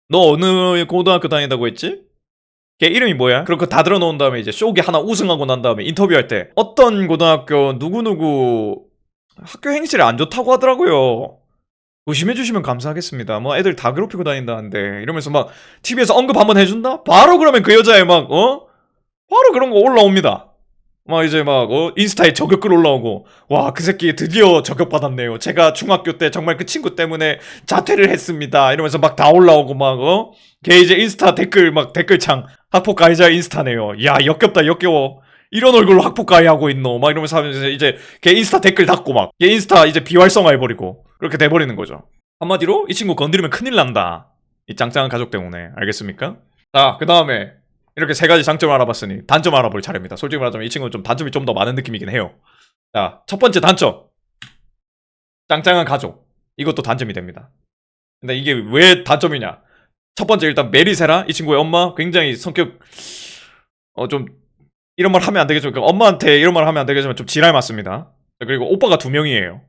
너 어느 고등학교 다닌다고 했지? 걔 이름이 뭐야? 그리고 다 들어놓은 다음에 이제 쇼기 하나 우승하고 난 다음에 인터뷰할 때 어떤 고등학교 누구누구 학교 행실이 안 좋다고 하더라고요. 의심해주시면 감사하겠습니다. 뭐 애들 다 괴롭히고 다닌다는데 이러면서 막 TV에서 언급 한번 해준다? 바로 그러면 그 여자애 막 바로 그런 거 올라옵니다. 막 이제 막 인스타에 저격글 올라오고 와 그 새끼 드디어 저격받았네요. 제가 중학교 때 정말 그 친구 때문에 자퇴를 했습니다. 이러면서 막 다 올라오고 막 걔 이제 인스타 댓글 막 댓글창 학폭 가해자 인스타네요. 야 역겹다 역겨워. 이런 얼굴로 학폭 가해하고 있노. 막 이러면서 하면서 이제 걔 인스타 댓글 닫고 막 걔 인스타 이제 비활성화해버리고 그렇게 돼버리는 거죠. 한마디로 이 친구 건드리면 큰일 난다. 이 짱짱한 가족 때문에. 알겠습니까? 자, 그 다음에 이렇게 세 가지 장점을 알아봤으니 단점 알아볼 차례입니다. 솔직히 말하자면 이 친구는 좀 단점이 좀 더 많은 느낌이긴 해요. 자, 첫 번째 단점. 짱짱한 가족. 이것도 단점이 됩니다. 근데 이게 왜 단점이냐? 첫 번째 일단 메리세라 이 친구의 엄마 굉장히 성격 좀 이런 말 하면 안 되겠죠. 그러니까 엄마한테 이런 말 하면 안 되겠지만 좀 지랄 맞습니다. 그리고 오빠가 2명이에요.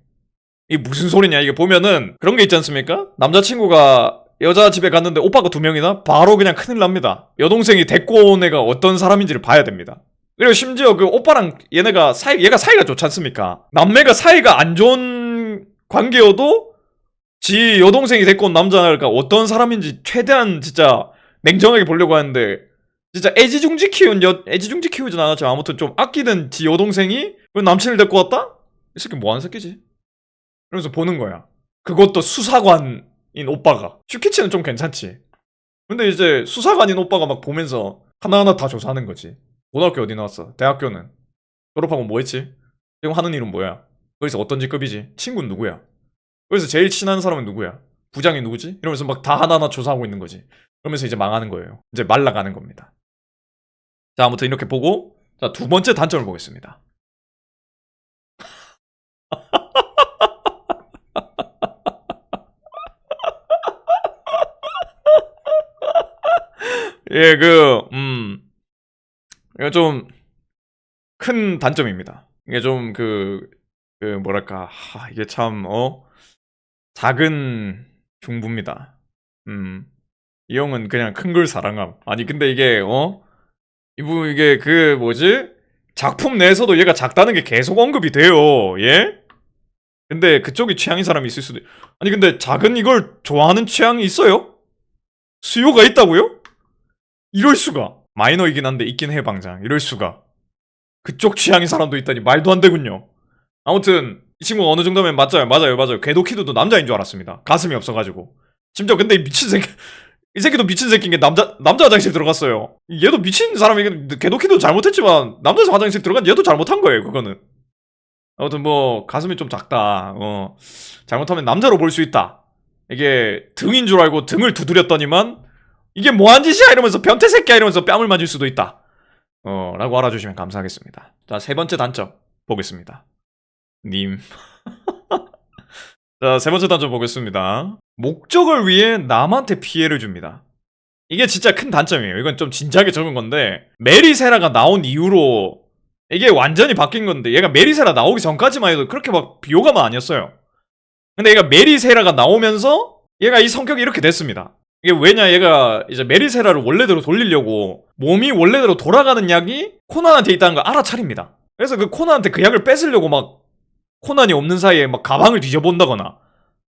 이게 무슨 소리냐? 이게 보면은 그런 게 있지 않습니까? 남자친구가 여자 집에 갔는데 오빠가 2명이나 바로 그냥 큰일 납니다. 여동생이 데리고 온 애가 어떤 사람인지를 봐야 됩니다. 그리고 심지어 그 오빠랑 얘가 사이가 좋지 않습니까? 남매가 사이가 안 좋은 관계여도 지 여동생이 데리고 온 남자가 어떤 사람인지 최대한 진짜 냉정하게 보려고 하는데 진짜 애지중지 키우진 않았지만 아무튼 좀 아끼는 지 여동생이 왜 남친을 데리고 왔다? 이 새끼 뭐하는 새끼지? 이러면서 보는 거야. 그것도 수사관인 오빠가. 슈키치는 좀 괜찮지. 근데 이제 수사관인 오빠가 막 보면서 하나하나 다 조사하는 거지. 고등학교 어디 나왔어? 대학교는? 졸업하고 뭐 했지? 지금 하는 일은 뭐야? 거기서 어떤 직급이지? 친구는 누구야? 거기서 제일 친한 사람은 누구야? 부장이 누구지? 이러면서 막 다 하나하나 조사하고 있는 거지. 그러면서 이제 망하는 거예요. 이제 말라가는 겁니다. 자, 아무튼 이렇게 보고, 자, 두 번째 단점을 보겠습니다. 예, 이거 좀 큰 단점입니다. 이게 좀 뭐랄까, 이게 참, 작은 중부입니다. 이 형은 그냥 큰 걸 사랑함. 아니, 근데 이게, 이게 뭐지? 작품 내에서도 얘가 작다는 게 계속 언급이 돼요. 예? 근데 그쪽이 취향인 사람이 있을 수도. 아니, 근데 작은 이걸 좋아하는 취향이 있어요? 수요가 있다고요? 이럴 수가. 마이너이긴 한데 있긴 해, 방장. 이럴 수가. 그쪽 취향인 사람도 있다니 말도 안 되군요. 아무튼 이 친구가 어느 정도면 맞아요. 궤도키드도 남자인 줄 알았습니다. 가슴이 없어가지고. 심지어 근데 이 미친 새끼 이 새끼도 미친 새끼인 게 남자 화장실 들어갔어요. 얘도 미친 사람이 궤도키도 잘못했지만 남자 화장실 들어간 얘도 잘못한 거예요. 그거는. 아무튼 뭐 가슴이 좀 작다. 잘못하면 남자로 볼 수 있다. 이게 등인 줄 알고 등을 두드렸더니만 이게 뭐한 짓이야 이러면서 변태 새끼야 이러면서 뺨을 맞을 수도 있다. 라고 알아주시면 감사하겠습니다. 자, 세 번째 단점 보겠습니다. 님. 자, 세 번째 단점 보겠습니다. 목적을 위해 남한테 피해를 줍니다. 이게 진짜 큰 단점이에요. 이건 좀 진지하게 적은 건데 메리세라가 나온 이후로 이게 완전히 바뀐 건데 얘가 메리세라 나오기 전까지만 해도 그렇게 막 비호감은 아니었어요. 근데 얘가 메리세라가 나오면서 얘가 이 성격이 이렇게 됐습니다. 이게 왜냐, 얘가 이제 메리세라를 원래대로 돌리려고 몸이 원래대로 돌아가는 약이 코난한테 있다는 걸 알아차립니다. 그래서 그 코난한테 그 약을 뺏으려고 막 코난이 없는 사이에 막 가방을 뒤져본다거나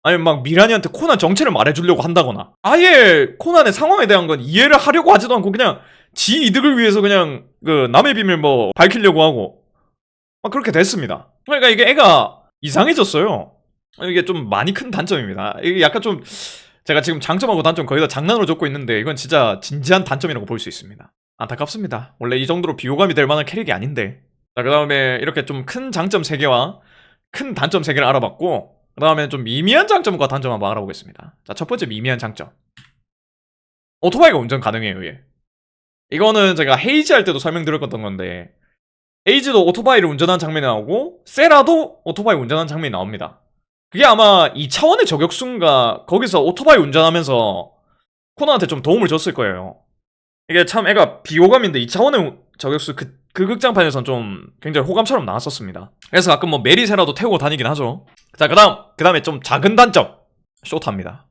아니면 막 미란이한테 코난 정체를 말해주려고 한다거나 아예 코난의 상황에 대한 건 이해를 하려고 하지도 않고 그냥 지 이득을 위해서 그냥 그 남의 비밀 뭐 밝히려고 하고 막 그렇게 됐습니다. 그러니까 이게 애가 이상해졌어요. 이게 좀 많이 큰 단점입니다. 이게 약간 좀 제가 지금 장점하고 단점 거의 다 장난으로 적고 있는데 이건 진짜 진지한 단점이라고 볼 수 있습니다. 안타깝습니다. 원래 이 정도로 비호감이 될 만한 캐릭이 아닌데. 자, 그 다음에 이렇게 좀 큰 장점 3개와 큰 단점 3개를 알아봤고 그 다음에 좀 미미한 장점과 단점 한번 알아보겠습니다. 자, 첫 번째 미미한 장점. 오토바이가 운전 가능해요, 얘. 이거는 제가 헤이즈 할 때도 설명드렸던 건데 헤이즈도 오토바이를 운전하는 장면이 나오고 세라도 오토바이 운전하는 장면이 나옵니다. 그게 아마 2차원의 저격수인가 거기서 오토바이 운전하면서 코너한테 좀 도움을 줬을 거예요. 이게 참 애가 비호감인데 2차원의 저격수 그 극장판에선 좀 굉장히 호감처럼 나왔었습니다. 그래서 가끔 뭐 메리세라도 태우고 다니긴 하죠. 자, 그 다음에 좀 작은 단점. 쇼타입니다.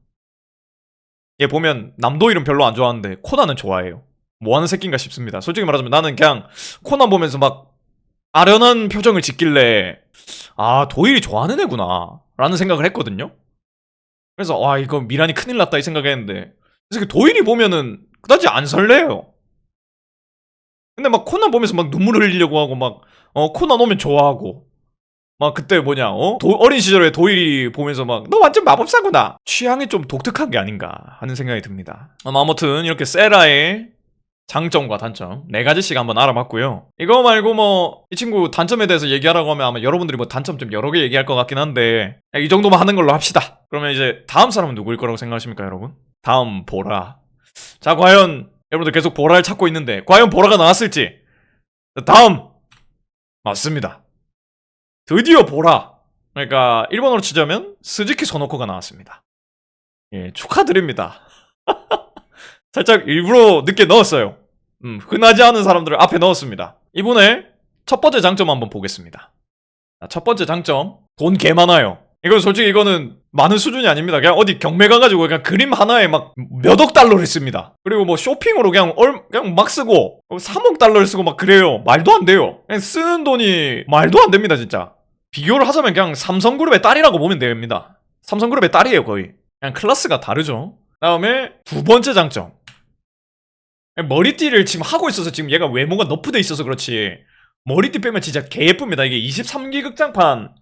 얘 보면 남도 이름 별로 안 좋아하는데 코난은 좋아해요. 뭐하는 새끼인가 싶습니다. 솔직히 말하자면 나는 그냥 코난 보면서 막 아련한 표정을 짓길래 도일이 좋아하는 애구나 라는 생각을 했거든요. 그래서 이거 미란이 큰일 났다 이 생각했는데 그래서 도일이 보면은 그다지 안 설레요. 근데 막 코난 보면서 막 눈물을 흘리려고 하고 막 코난 오면 좋아하고 막 그때 어린 시절에 도일이 보면서 막 너 완전 마법사구나. 취향이 좀 독특한 게 아닌가 하는 생각이 듭니다. 아무튼 이렇게 세라의 장점과 단점 4가지씩 한번 알아봤고요. 이거 말고 뭐 이 친구 단점에 대해서 얘기하라고 하면 아마 여러분들이 뭐 단점 좀 여러 개 얘기할 것 같긴 한데 이 정도만 하는 걸로 합시다. 그러면 이제 다음 사람은 누구일 거라고 생각하십니까, 여러분? 다음 보라. 자, 과연 여러분들 계속 보라를 찾고 있는데 과연 보라가 나왔을지. 다음 맞습니다. 드디어 보라. 그러니까 일본어로 치자면 스즈키 소노코가 나왔습니다. 예, 축하드립니다. 살짝 일부러 늦게 넣었어요. 흔하지 않은 사람들을 앞에 넣었습니다. 이번에 첫 번째 장점 한번 보겠습니다. 첫 번째 장점, 돈 개 많아요. 이건 솔직히 이거는 많은 수준이 아닙니다. 그냥 어디 경매 가가지고 그냥 그림 하나에 막 몇억 달러를 씁니다. 그리고 뭐 쇼핑으로 그냥 막 쓰고 3억 달러를 쓰고 막 그래요. 말도 안 돼요. 그냥 쓰는 돈이 말도 안 됩니다, 진짜. 비교를 하자면 그냥 삼성그룹의 딸이라고 보면 됩니다. 삼성그룹의 딸이에요, 거의. 그냥 클래스가 다르죠. 다음에 두 번째 장점. 머리띠를 지금 하고 있어서 지금 얘가 외모가 너프돼 있어서 그렇지 머리띠 빼면 진짜 개 예쁩니다. 이게 23기 극장판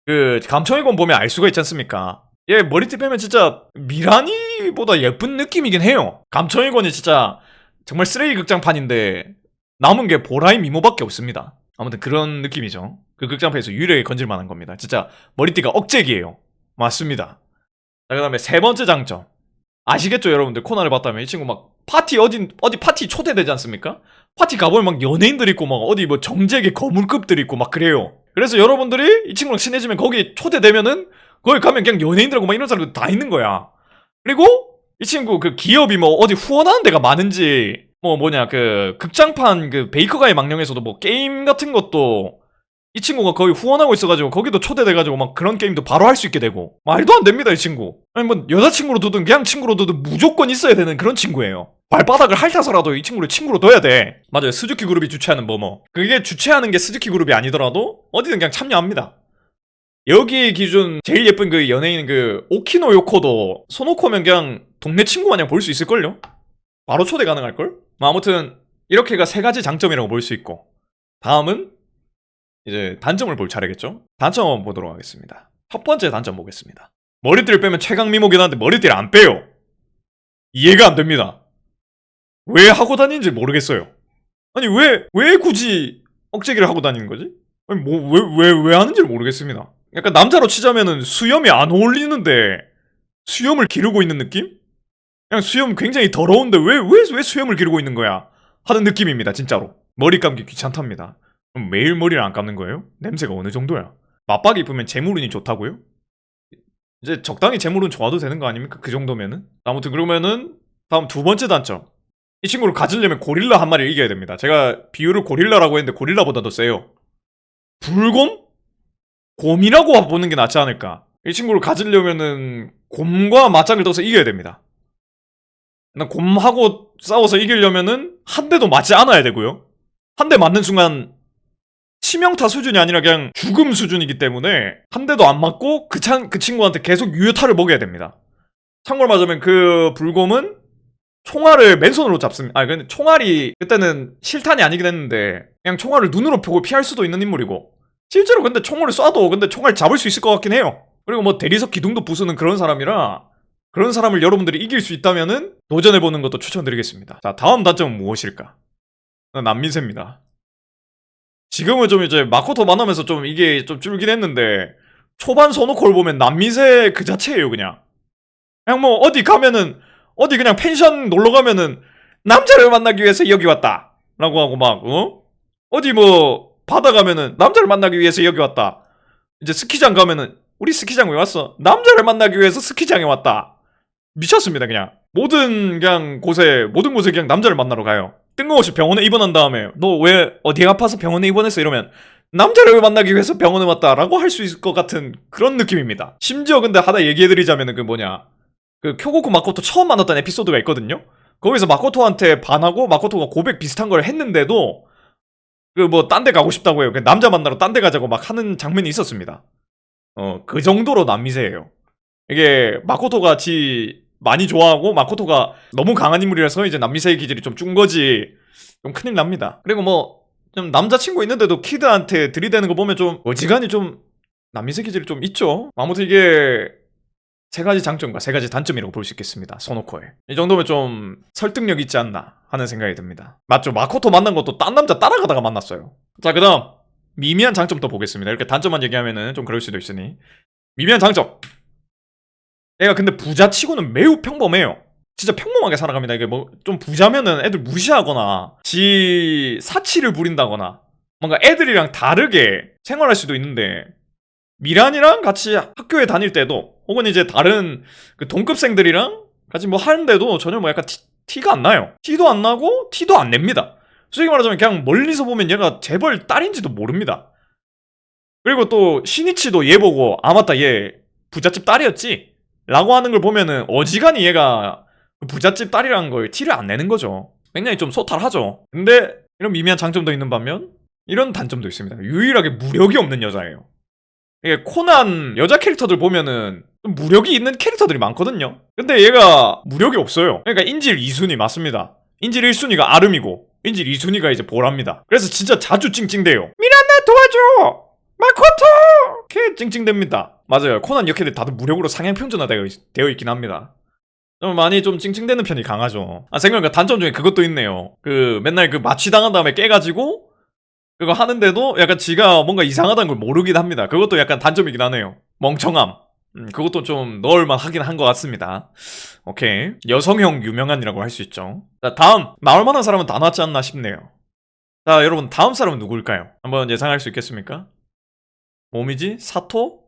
그 감청의권 보면 알 수가 있지 않습니까? 얘 머리띠 빼면 진짜 미라니보다 예쁜 느낌이긴 해요. 감청의권이 진짜 정말 쓰레기 극장판인데 남은 게 보라의 미모밖에 없습니다. 아무튼 그런 느낌이죠. 그 극장판에서 유일하게 건질만한 겁니다. 진짜 머리띠가 억제기예요. 맞습니다. 자, 그 다음에 세 번째 장점. 아시겠죠, 여러분들? 코난을 봤다면 이 친구 막 파티 어디 파티 초대되지 않습니까? 파티 가보면 막 연예인들 있고 막 어디 뭐 정재계 거물급들 있고 막 그래요. 그래서 여러분들이 이 친구랑 친해지면 거기 초대되면은 거기 가면 그냥 연예인들하고 막 이런 사람들 다 있는 거야. 그리고 이 친구 그 기업이 뭐 어디 후원하는 데가 많은지 뭐 뭐냐 그 극장판 그 베이커가의 망령에서도 뭐 게임 같은 것도 이 친구가 거의 후원하고 있어가지고 거기도 초대돼가지고 막 그런 게임도 바로 할 수 있게 되고 말도 안 됩니다 이 친구. 아니 뭐 여자친구로 두든 그냥 친구로 두든 무조건 있어야 되는 그런 친구예요. 발바닥을 핥아서라도 이 친구를 친구로 둬야 돼. 맞아요. 스즈키 그룹이 주최하는 뭐뭐 그게 주최하는 게 스즈키 그룹이 아니더라도 어디든 그냥 참여합니다. 여기 기준 제일 예쁜 그 연예인 그 오키노 요코도 손오코면 그냥 동네 친구 마냥 볼 수 있을걸요? 바로 초대 가능할걸? 아무튼 이렇게가 세 가지 장점이라고 볼 수 있고 다음은 이제 단점을 볼 차례겠죠? 단점 한번 보도록 하겠습니다. 첫 번째 단점 보겠습니다. 머리띠를 빼면 최강 미모긴 한데 머리띠를 안 빼요. 이해가 안 됩니다. 왜 하고 다니는지 모르겠어요. 아니 왜 굳이 억제기를 하고 다니는 거지? 아니 뭐 왜 하는지를 모르겠습니다. 약간 남자로 치자면은 수염이 안 어울리는데 수염을 기르고 있는 느낌? 그냥 수염 굉장히 더러운데 왜 수염을 기르고 있는 거야? 하는 느낌입니다 진짜로. 머리 감기 귀찮답니다. 그럼 매일 머리를 안 감는 거예요? 냄새가 어느 정도야? 맞박이 입으면 재물운이 좋다고요? 이제 적당히 재물운 좋아도 되는 거 아닙니까? 그 정도면은? 아무튼 그러면은 다음 두 번째 단점. 이 친구를 가지려면 고릴라 한 마리를 이겨야 됩니다. 제가 비율을 고릴라라고 했는데 고릴라보다 더 세요. 불곰? 곰이라고 보는 게 낫지 않을까? 이 친구를 가지려면은 곰과 맞짱을 떠서 이겨야 됩니다. 난 곰하고 싸워서 이기려면은 한 대도 맞지 않아야 되고요. 한 대 맞는 순간 치명타 수준이 아니라 그냥 죽음 수준이기 때문에 한 대도 안 맞고 그 친구한테 계속 유효타를 먹여야 됩니다. 참고로 말하자면 그 불곰은 총알을 맨손으로 잡습니다. 아 근데 총알이 그때는 실탄이 아니긴 했는데 그냥 총알을 눈으로 보고 피할 수도 있는 인물이고 실제로 근데 총알을 쏴도 근데 총알 잡을 수 있을 것 같긴 해요. 그리고 뭐 대리석 기둥도 부수는 그런 사람이라 그런 사람을 여러분들이 이길 수 있다면은 도전해보는 것도 추천드리겠습니다. 자 다음 단점은 무엇일까? 남미세입니다. 지금은 좀 이제 마코토 만나면서 좀 이게 좀 줄긴 했는데 초반 소노콜 보면 남미세 그 자체예요 그냥. 그냥 뭐 어디 가면은 어디 그냥 펜션 놀러 가면은 남자를 만나기 위해서 여기 왔다 라고 하고 막 어디 뭐 바다 가면은 남자를 만나기 위해서 여기 왔다. 이제 스키장 가면은 우리 스키장 왜 왔어? 남자를 만나기 위해서 스키장에 왔다. 미쳤습니다 그냥. 모든 곳에 그냥 남자를 만나러 가요. 뜬금없이 병원에 입원한 다음에 너 왜 어디 아파서 병원에 입원했어 이러면 남자를 만나기 위해서 병원에 왔다라고 할 수 있을 것 같은 그런 느낌입니다. 심지어 근데 하나 얘기해드리자면은 그 뭐냐 그 쿄고쿠 마코토 처음 만났던 에피소드가 있거든요. 거기서 마코토한테 반하고 마코토가 고백 비슷한 걸 했는데도 그 뭐 딴 데 가고 싶다고 해요. 그냥 남자 만나러 딴 데 가자고 막 하는 장면이 있었습니다. 그 정도로 남미세예요. 이게 마코토가 많이 좋아하고 마코토가 너무 강한 인물이라서 이제 남미세의 기질이 좀 준 거지 좀 큰일 납니다. 그리고 뭐 좀 남자친구 있는데도 키드한테 들이대는 거 보면 좀 어지간히 좀 남미세 기질이 좀 있죠. 아무튼 이게 세 가지 장점과 세 가지 단점이라고 볼 수 있겠습니다. 소노코에 이 정도면 좀 설득력 있지 않나 하는 생각이 듭니다. 맞죠? 마코토 만난 것도 딴 남자 따라가다가 만났어요. 자 그다음 미미한 장점 또 보겠습니다. 이렇게 단점만 얘기하면은 좀 그럴 수도 있으니 미미한 장점. 얘가 근데 부자치고는 매우 평범해요. 진짜 평범하게 살아갑니다. 이게 뭐 좀 부자면은 애들 무시하거나 지 사치를 부린다거나 뭔가 애들이랑 다르게 생활할 수도 있는데 미란이랑 같이 학교에 다닐 때도 혹은 이제 다른 그 동급생들이랑 같이 뭐 하는데도 전혀 뭐 약간 티가 안 나요. 티도 안 나고 티도 안 냅니다. 솔직히 말하자면 그냥 멀리서 보면 얘가 재벌 딸인지도 모릅니다. 그리고 또 시니치도 얘 보고 아 맞다 얘 부잣집 딸이었지 라고 하는 걸 보면은 어지간히 얘가 부잣집 딸이라는 걸 티를 안 내는 거죠. 굉장히 좀 소탈하죠. 근데 이런 미미한 장점도 있는 반면 이런 단점도 있습니다. 유일하게 무력이 없는 여자예요. 이게 코난 여자 캐릭터들 보면은 무력이 있는 캐릭터들이 많거든요. 근데 얘가 무력이 없어요. 그러니까 인질 2순위 맞습니다. 인질 1순위가 아름이고 인질 2순위가 이제 보라입니다. 그래서 진짜 자주 찡찡대요. 미란다 도와줘! 마코토! 이렇게 찡찡댑니다. 맞아요. 코난 역캐들 다들 무력으로 상향 평준화되어 있긴 합니다. 좀 많이 좀 찡찡대는 편이 강하죠. 생각해보니까 단점 중에 그것도 있네요. 맨날 마취당한 다음에 깨가지고 그거 하는데도 약간 지가 뭔가 이상하다는 걸 모르긴 합니다. 그것도 약간 단점이긴 하네요. 멍청함. 그것도 좀 넣을만 하긴 한 것 같습니다. 오케이. 여성형 유명한이라고 할 수 있죠. 자, 다음. 나올만한 사람은 다 나왔지 않나 싶네요. 자, 여러분, 다음 사람은 누구일까요? 한번 예상할 수 있겠습니까? 모미지? 사토?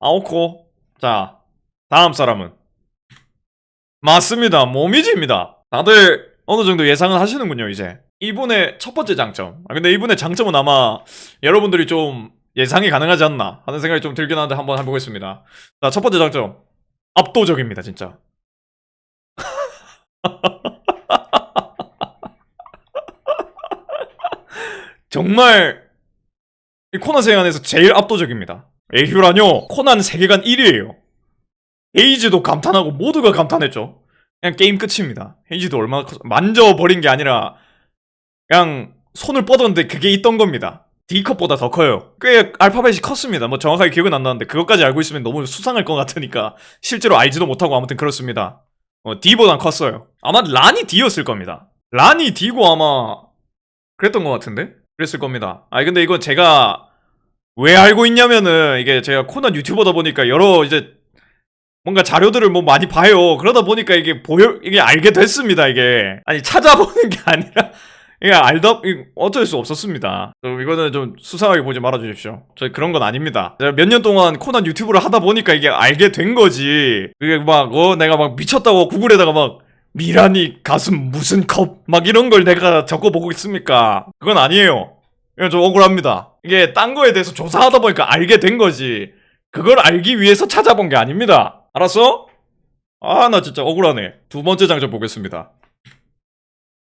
아오코? 자, 다음 사람은 맞습니다. 모미지입니다. 다들 어느 정도 예상은 하시는군요, 이제. 이분의 첫 번째 장점. 근데 이분의 장점은 아마 여러분들이 좀 예상이 가능하지 않나 하는 생각이 좀 들긴 하는데 한번 해보겠습니다. 자, 첫 번째 장점. 압도적입니다, 진짜. 정말 이 코난 세계관에서 제일 압도적입니다. 에휴라뇨. 코난 세계관 1위에요. 헤이즈도 감탄하고 모두가 감탄했죠. 그냥 게임 끝입니다. 헤이즈도 얼마나 만져버린 게 아니라 그냥 손을 뻗었는데 그게 있던 겁니다. D컵보다 더 커요. 꽤 알파벳이 컸습니다. 뭐 정확하게 기억은 안 나는데 그것까지 알고 있으면 너무 수상할 것 같으니까 실제로 알지도 못하고 아무튼 그렇습니다. D보단 컸어요. 아마 란이 D였을 겁니다. 란이 D고 아마 그랬던 것 같은데? 그랬을 겁니다. 근데 이건 제가 왜 알고 있냐면은 이게 제가 코난 유튜버다 보니까 여러 이제 뭔가 자료들을 뭐 많이 봐요. 그러다 보니까 이게 알게 됐습니다, 이게. 아니, 찾아보는 게 아니라, 어쩔 수 없었습니다. 이거는 좀 수상하게 보지 말아주십시오. 저희 그런 건 아닙니다. 제가 몇 년 동안 코난 유튜브를 하다 보니까 이게 알게 된 거지. 그게 내가 막 미쳤다고 구글에다가 막, 미란이 가슴 무슨 컵? 막 이런 걸 내가 적어보고 있습니까? 그건 아니에요. 이건 좀 억울합니다. 이게 딴 거에 대해서 조사하다 보니까 알게 된 거지. 그걸 알기 위해서 찾아본 게 아닙니다. 알았어? 나 진짜 억울하네. 두 번째 장점 보겠습니다.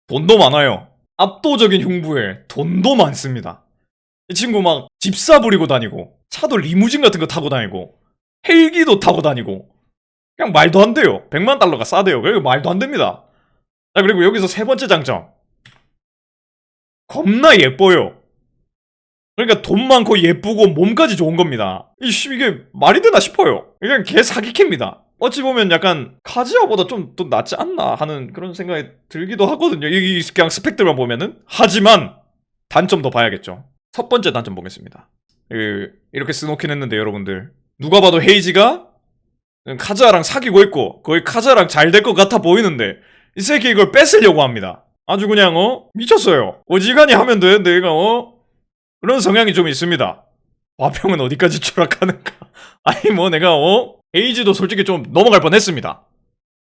돈도 많아요. 압도적인 흉부에 돈도 많습니다. 이 친구 막 집사 부리고 다니고 차도 리무진 같은 거 타고 다니고 헬기도 타고 다니고 그냥 말도 안 돼요. 100만 달러가 싸대요. 그리고 말도 안 됩니다. 자, 그리고 여기서 세 번째 장점. 겁나 예뻐요. 그러니까 돈 많고 예쁘고 몸까지 좋은 겁니다. 이게 말이 되나 싶어요. 그냥 개 사기캐입니다. 어찌 보면 약간 카즈야보다 좀 더 낫지 않나 하는 그런 생각이 들기도 하거든요. 이 그냥 스펙들만 보면은. 하지만 단점도 봐야겠죠. 첫 번째 단점 보겠습니다. 이렇게 스노킹 했는데 여러분들 누가 봐도 헤이지가 카즈야랑 사귀고 있고 거의 카즈야랑 잘 될 것 같아 보이는데 이 새끼 이걸 뺏으려고 합니다. 아주 그냥 미쳤어요. 어지간히 하면 되는데 얘가 그런 성향이 좀 있습니다. 화평은 어디까지 추락하는가. 내가 헤이즈도 솔직히 좀 넘어갈 뻔했습니다.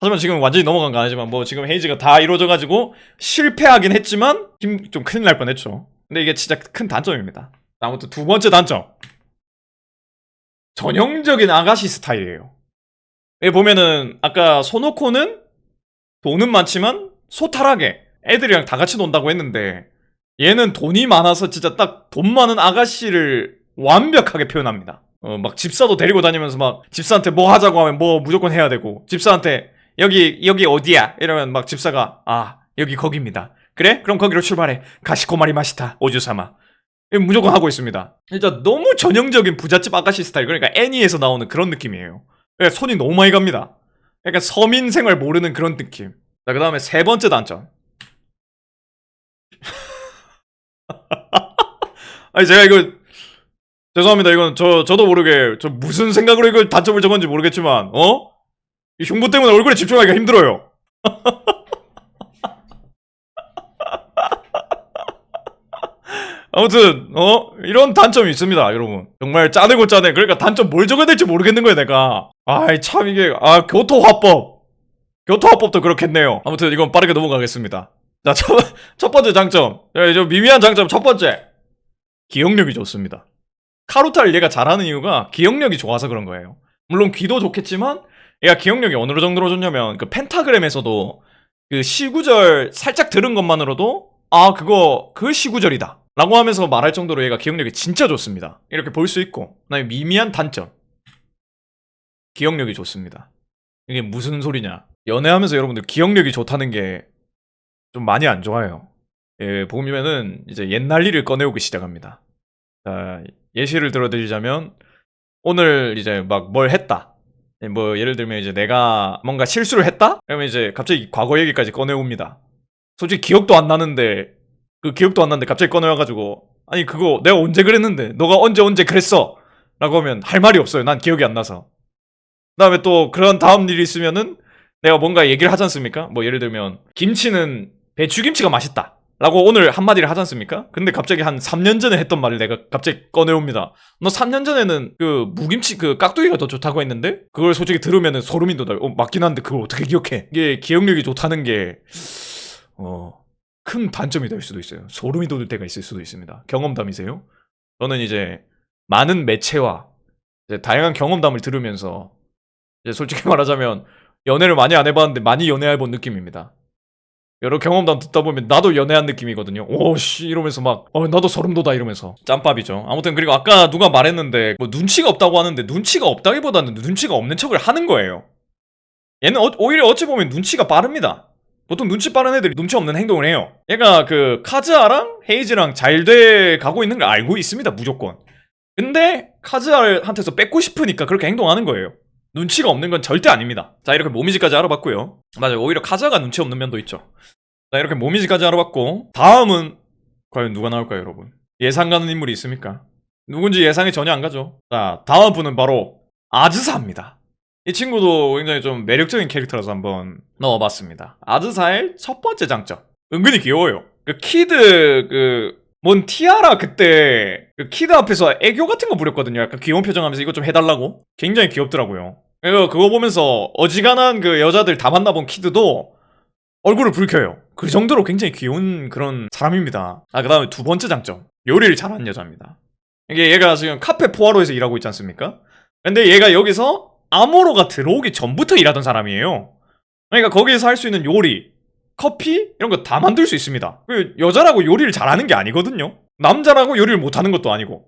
하지만 지금 완전히 넘어간 거 아니지만 지금 헤이즈가 다 이루어져가지고 실패하긴 했지만 좀 큰일 날 뻔했죠. 근데 이게 진짜 큰 단점입니다. 아무튼 두 번째 단점. 전형적인 아가씨 스타일이에요. 여기 보면은 아까 소노코는 돈은 많지만 소탈하게 애들이랑 다 같이 논다고 했는데 얘는 돈이 많아서 진짜 딱 돈 많은 아가씨를 완벽하게 표현합니다. 막 집사도 데리고 다니면서 막 집사한테 뭐 하자고 하면 뭐 무조건 해야 되고 집사한테 여기 어디야? 이러면 막 집사가 여기 거기입니다. 그래? 그럼 거기로 출발해. 가시코마리 마시타 오주사마. 무조건 하고 있습니다. 진짜 너무 전형적인 부잣집 아가씨 스타일. 그러니까 애니에서 나오는 그런 느낌이에요. 그러니까 손이 너무 많이 갑니다. 약간 서민 생활 모르는 그런 느낌. 자, 그 다음에 세 번째 단점. 제가 이거 죄송합니다. 이건 저도 모르게 무슨 생각으로 이걸 단점을 적었는지 모르겠지만 이 흉부 때문에 얼굴에 집중하기가 힘들어요. 아무튼 이런 단점이 있습니다, 여러분. 정말 짜내고 짜내. 그러니까 단점 뭘 적어야 될지 모르겠는 거예요, 내가. 참 이게 교토화법도 그렇겠네요. 아무튼 이건 빠르게 넘어가겠습니다. 자, 첫 번째 장점. 미미한 장점 첫 번째. 기억력이 좋습니다. 카루타를 얘가 잘하는 이유가 기억력이 좋아서 그런 거예요. 물론 귀도 좋겠지만 얘가 기억력이 어느 정도로 좋냐면 그 펜타그램에서도 그 시구절 살짝 들은 것만으로도 그거 그 시구절이다 라고 하면서 말할 정도로 얘가 기억력이 진짜 좋습니다. 이렇게 볼 수 있고. 그다음에 미미한 단점. 기억력이 좋습니다. 이게 무슨 소리냐. 연애하면서 여러분들 기억력이 좋다는 게 좀 많이 안 좋아요. 예, 보면은 이제 옛날 일을 꺼내오기 시작합니다. 자, 예시를 들어드리자면 오늘 이제 막 뭘 했다. 예, 뭐 예를 들면 이제 내가 뭔가 실수를 했다? 그러면 이제 갑자기 과거 얘기까지 꺼내옵니다. 솔직히 기억도 안 나는데 그 기억도 안 나는데 갑자기 꺼내와가지고 아니 그거 내가 언제 그랬는데 너가 언제 그랬어? 라고 하면 할 말이 없어요. 난 기억이 안 나서. 그다음에 또 그런 다음 일이 있으면은 내가 뭔가 얘기를 하지 않습니까? 뭐 예를 들면 김치는 배추김치가 맛있다 라고 오늘 한마디를 하지 않습니까? 근데 갑자기 한 3년 전에 했던 말을 내가 갑자기 꺼내옵니다. 너 3년 전에는 그 무김치 그 깍두기가 더 좋다고 했는데? 그걸 솔직히 들으면은 소름이 돋아요. 맞긴 한데 그걸 어떻게 기억해? 이게 기억력이 좋다는 게 큰 단점이 될 수도 있어요. 소름이 돋을 때가 있을 수도 있습니다. 경험담이세요? 저는 이제 많은 매체와 이제 다양한 경험담을 들으면서 이제 솔직히 말하자면 연애를 많이 안 해봤는데 많이 연애해본 느낌입니다. 여러 경험담 듣다 보면 나도 연애한 느낌이거든요. 오씨 이러면서 막 나도 소름 돋아 이러면서 짬밥이죠. 아무튼 그리고 아까 누가 말했는데 뭐 눈치가 없다고 하는데 눈치가 없다기보다는 눈치가 없는 척을 하는 거예요. 얘는 오히려 어찌 보면 눈치가 빠릅니다. 보통 눈치 빠른 애들이 눈치 없는 행동을 해요. 얘가 그 카즈아랑 헤이즈랑 잘 돼 가고 있는 걸 알고 있습니다. 무조건. 근데 카즈아한테서 뺏고 싶으니까 그렇게 행동하는 거예요. 눈치가 없는 건 절대 아닙니다. 자, 이렇게 모미지까지 알아봤고요. 맞아요. 오히려 카즈아가 눈치 없는 면도 있죠. 자, 이렇게 모미지까지 알아봤고 다음은 과연 누가 나올까요, 여러분? 예상 가는 인물이 있습니까? 누군지 예상이 전혀 안 가죠. 자, 다음 분은 바로 아즈사입니다. 이 친구도 굉장히 좀 매력적인 캐릭터라서 한번 넣어봤습니다. 아즈사의 첫 번째 장점. 은근히 귀여워요. 그 키드 뭔 티아라 그때 그 키드 앞에서 애교 같은 거 부렸거든요. 약간 귀여운 표정하면서 이거 좀 해달라고. 굉장히 귀엽더라고요. 그거 보면서 어지간한 그 여자들 다 만나본 키드도 얼굴을 붉혀요. 그 정도로 굉장히 귀여운 그런 사람입니다. 그 다음에 두 번째 장점. 요리를 잘하는 여자입니다. 이게 얘가 지금 카페 포아로에서 일하고 있지 않습니까? 근데 얘가 여기서 아모로가 들어오기 전부터 일하던 사람이에요. 그러니까 거기에서 할 수 있는 요리, 커피 이런 거 다 만들 수 있습니다. 여자라고 요리를 잘하는 게 아니거든요. 남자라고 요리를 못하는 것도 아니고.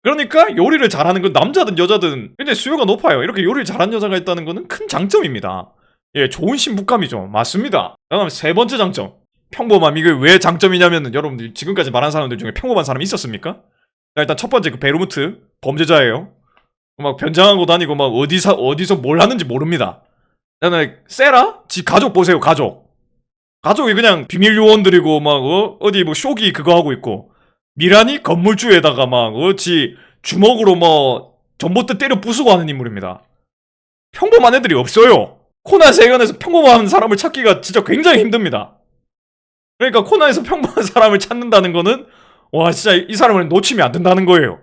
그러니까 요리를 잘하는 건 남자든 여자든 굉장히 수요가 높아요. 이렇게 요리를 잘하는 여자가 있다는 거는 큰 장점입니다. 예, 좋은 신부감이죠. 맞습니다. 그다음 세 번째 장점. 평범함. 이게 왜 장점이냐면은 여러분들 지금까지 말한 사람들 중에 평범한 사람이 있었습니까? 일단 첫 번째 그 베르무트 범죄자예요. 막 변장하고 다니고 막 어디서 뭘 하는지 모릅니다. 그다음에 세라? 지 가족 보세요. 가족이 그냥 비밀 요원들이고 막 어디 뭐 쇼기 그거 하고 있고 미란이 건물주에다가 막 지 주먹으로 뭐 전봇대 때려 부수고 하는 인물입니다. 평범한 애들이 없어요. 코난 세계관에서 평범한 사람을 찾기가 진짜 굉장히 힘듭니다. 그러니까 코난에서 평범한 사람을 찾는다는 거는 와 진짜 이 사람을 놓치면 안 된다는 거예요.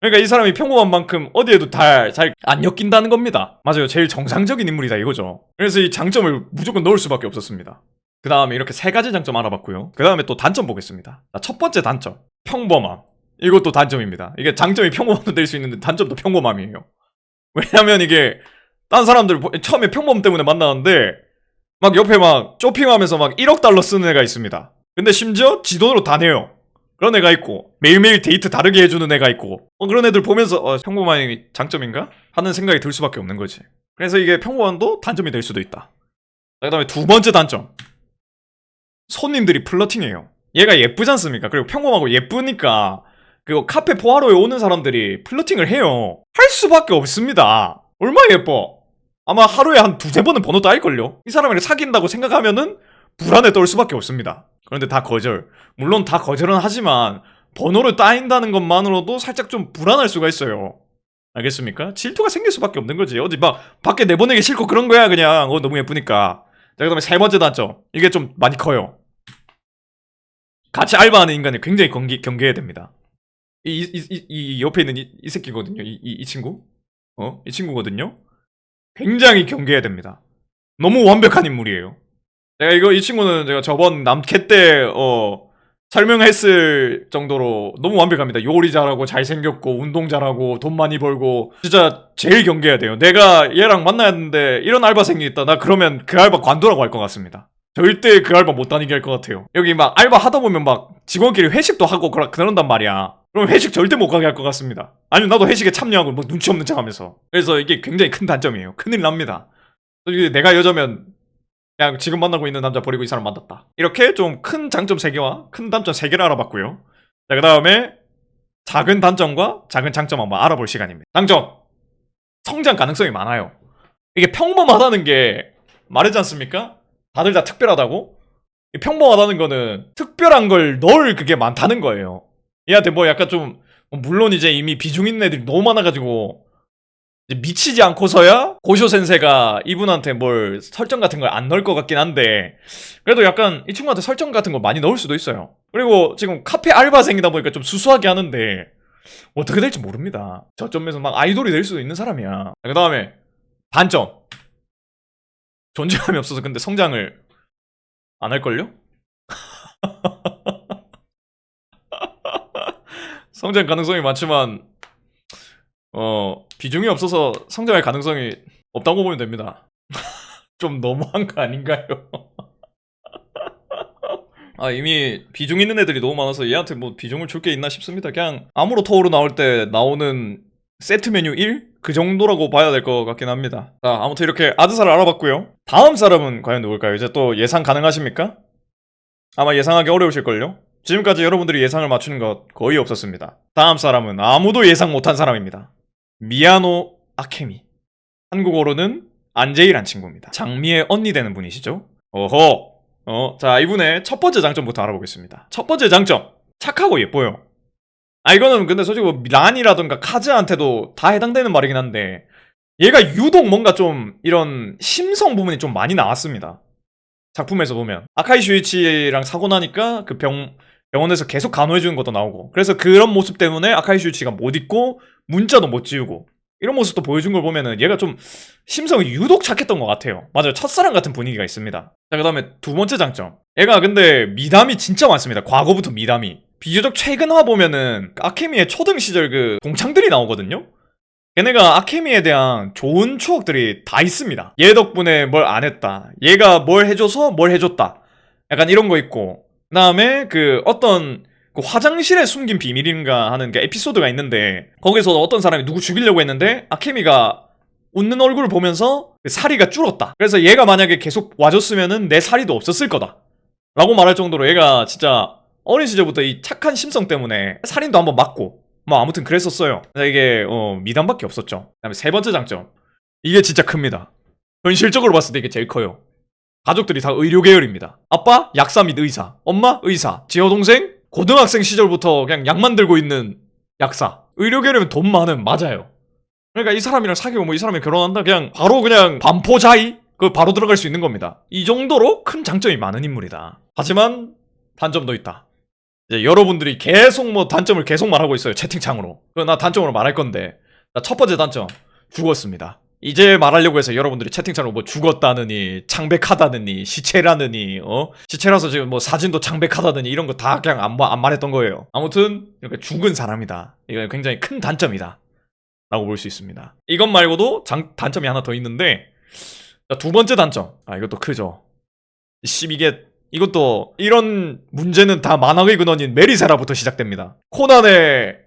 그러니까 이 사람이 평범한 만큼 어디에도 잘 안 엮인다는 겁니다. 맞아요. 제일 정상적인 인물이다 이거죠. 그래서 이 장점을 무조건 넣을 수밖에 없었습니다. 그 다음에 이렇게 세 가지 장점 알아봤고요. 그 다음에 또 단점 보겠습니다. 자, 첫 번째 단점. 평범함. 이것도 단점입니다. 이게 장점이 평범함도 될 수 있는데 단점도 평범함이에요. 왜냐면 이게 딴 사람들 처음에 평범 때문에 만나는데 막 옆에 막 쇼핑하면서 막 1억 달러 쓰는 애가 있습니다. 근데 심지어 지 돈으로 다 내요. 그런 애가 있고 매일매일 데이트 다르게 해주는 애가 있고 그런 애들 보면서 평범함이 장점인가? 하는 생각이 들 수밖에 없는 거지. 그래서 이게 평범함도 단점이 될 수도 있다. 그 다음에 두 번째 단점. 손님들이 플러팅해요. 얘가 예쁘지 않습니까? 그리고 평범하고 예쁘니까 그 카페 포아로에 오는 사람들이 플러팅을 해요. 할 수밖에 없습니다. 얼마나 예뻐. 아마 하루에 한 두세 번은 번호 따일걸요. 이 사람을 사귄다고 생각하면은 불안에 떨 수밖에 없습니다. 그런데 다 거절. 물론 다 거절은 하지만 번호를 따인다는 것만으로도 살짝 좀 불안할 수가 있어요. 알겠습니까? 질투가 생길 수밖에 없는 거지. 어디 막 밖에 내보내기 싫고 그런 거야 그냥. 너무 예쁘니까. 자, 그 다음에 세 번째 단점. 이게 좀 많이 커요. 같이 알바하는 인간을 굉장히 경계해야 됩니다. 이 옆에 있는 이 새끼거든요. 이 친구. 이 친구거든요. 굉장히 경계해야 됩니다. 너무 완벽한 인물이에요. 이 친구는 제가 저번 남캐 때 설명했을 정도로 너무 완벽합니다. 요리 잘하고 잘생겼고 운동 잘하고 돈 많이 벌고 진짜 제일 경계해야 돼요. 내가 얘랑 만나야 하는데 이런 알바생이 있다. 나 그러면 그 알바 관두라고 할 것 같습니다. 절대 그 알바 못 다니게 할 것 같아요. 여기 막 알바 하다 보면 막 직원끼리 회식도 하고 그런단 말이야. 그럼 회식 절대 못 가게 할 것 같습니다. 아니면 나도 회식에 참여하고 뭐 눈치 없는 척 하면서. 그래서 이게 굉장히 큰 단점이에요. 큰일 납니다. 내가 여자면 그냥 지금 만나고 있는 남자 버리고 이 사람 만났다. 이렇게 좀 큰 장점 3개와 큰 단점 3개를 알아봤고요. 자, 그 다음에 작은 단점과 작은 장점 한번 알아볼 시간입니다. 장점! 성장 가능성이 많아요. 이게 평범하다는 게 말하지 않습니까? 다들 다 특별하다고? 평범하다는 거는 특별한 걸 넣을 그게 많다는 거예요. 얘한테 뭐 약간 좀 물론 이제 이미 비중 있는 애들이 너무 많아가지고 미치지 않고서야 고쇼 센세가 이분한테 뭘 설정 같은 걸 안 넣을 것 같긴 한데 그래도 약간 이 친구한테 설정 같은 거 많이 넣을 수도 있어요. 그리고 지금 카페 알바생이다 보니까 좀 수수하게 하는데 어떻게 될지 모릅니다. 저점에서 막 아이돌이 될 수도 있는 사람이야. 그 다음에 단점. 존재감이 없어서 근데 성장을 안 할걸요? 성장 가능성이 많지만 비중이 없어서 성장할 가능성이 없다고 보면 됩니다. 좀 너무한 거 아닌가요? 아, 이미 비중 있는 애들이 너무 많아서 얘한테 뭐 비중을 줄 게 있나 싶습니다. 그냥 아무로 토우로 나올 때 나오는 세트 메뉴 1? 그 정도라고 봐야 될 것 같긴 합니다. 자, 아무튼 이렇게 아드사를 알아봤고요. 다음 사람은 과연 누굴까요? 이제 또 예상 가능하십니까? 아마 예상하기 어려우실걸요? 지금까지 여러분들이 예상을 맞추는 것 거의 없었습니다. 다음 사람은 아무도 예상 못한 사람입니다. 미야노 아케미. 한국어로는 안재일한 친구입니다. 장미의 언니 되는 분이시죠? 어허. 자, 이분의 첫 번째 장점부터 알아보겠습니다. 첫 번째 장점. 착하고 예뻐요. 아, 이거는 근데 솔직히 뭐 란이라던가 카즈한테도 다 해당되는 말이긴 한데 얘가 유독 뭔가 좀 이런 심성 부분이 좀 많이 나왔습니다. 작품에서 보면 아카이 슈이치랑 사고 나니까 그 병원에서 계속 간호해주는 것도 나오고 그래서 그런 모습 때문에 아카이 슈이치가 못 잊고 문자도 못 지우고 이런 모습도 보여준 걸 보면은 얘가 좀 심성이 유독 착했던 것 같아요. 맞아요. 첫사랑 같은 분위기가 있습니다. 자, 그 다음에 두 번째 장점. 얘가 근데 미담이 진짜 많습니다. 과거부터 미담이. 비교적 최근화 보면은 아케미의 초등 시절 그 동창들이 나오거든요. 걔네가 아케미에 대한 좋은 추억들이 다 있습니다. 얘 덕분에 뭘 안 했다. 얘가 뭘 해줘서 뭘 해줬다. 약간 이런 거 있고. 그 다음에 그 어떤 그 화장실에 숨긴 비밀인가 하는 그 에피소드가 있는데 거기서 어떤 사람이 누구 죽이려고 했는데 아케미가 웃는 얼굴을 보면서 그 사리가 줄었다. 그래서 얘가 만약에 계속 와줬으면은 내 사리도 없었을 거다. 라고 말할 정도로 얘가 진짜 어린 시절부터 이 착한 심성 때문에 살인도 한번 맞고 뭐 아무튼 그랬었어요. 이게 미담밖에 없었죠. 그다음에 세 번째 장점. 이게 진짜 큽니다. 현실적으로 봤을 때 이게 제일 커요. 가족들이 다 의료 계열입니다. 아빠 약사 및 의사, 엄마 의사, 지 여동생 고등학생 시절부터 그냥 약 만들고 있는 약사. 의료 계열이면 돈 많음. 맞아요. 그러니까 이 사람이랑 사귀고 뭐 이 사람이 결혼한다 그냥 바로 그냥 반포자이 그 바로 들어갈 수 있는 겁니다. 이 정도로 큰 장점이 많은 인물이다. 하지만 단점도 있다. 이제 여러분들이 계속 뭐 단점을 계속 말하고 있어요. 채팅창으로. 나 단점으로 말할 건데 첫 번째 단점 죽었습니다. 이제 말하려고 해서 여러분들이 채팅창으로 뭐 죽었다느니 창백하다느니 시체라느니 시체라서 지금 뭐 사진도 창백하다느니 이런 거 다 그냥 안 말했던 거예요. 아무튼 이렇게 죽은 사람이다. 이건 굉장히 큰 단점이다 라고 볼 수 있습니다. 이것 말고도 단점이 하나 더 있는데 두 번째 단점. 이것도 크죠. 이것도 이런 문제는 다 만화의 근원인 메리사라부터 시작됩니다. 코난의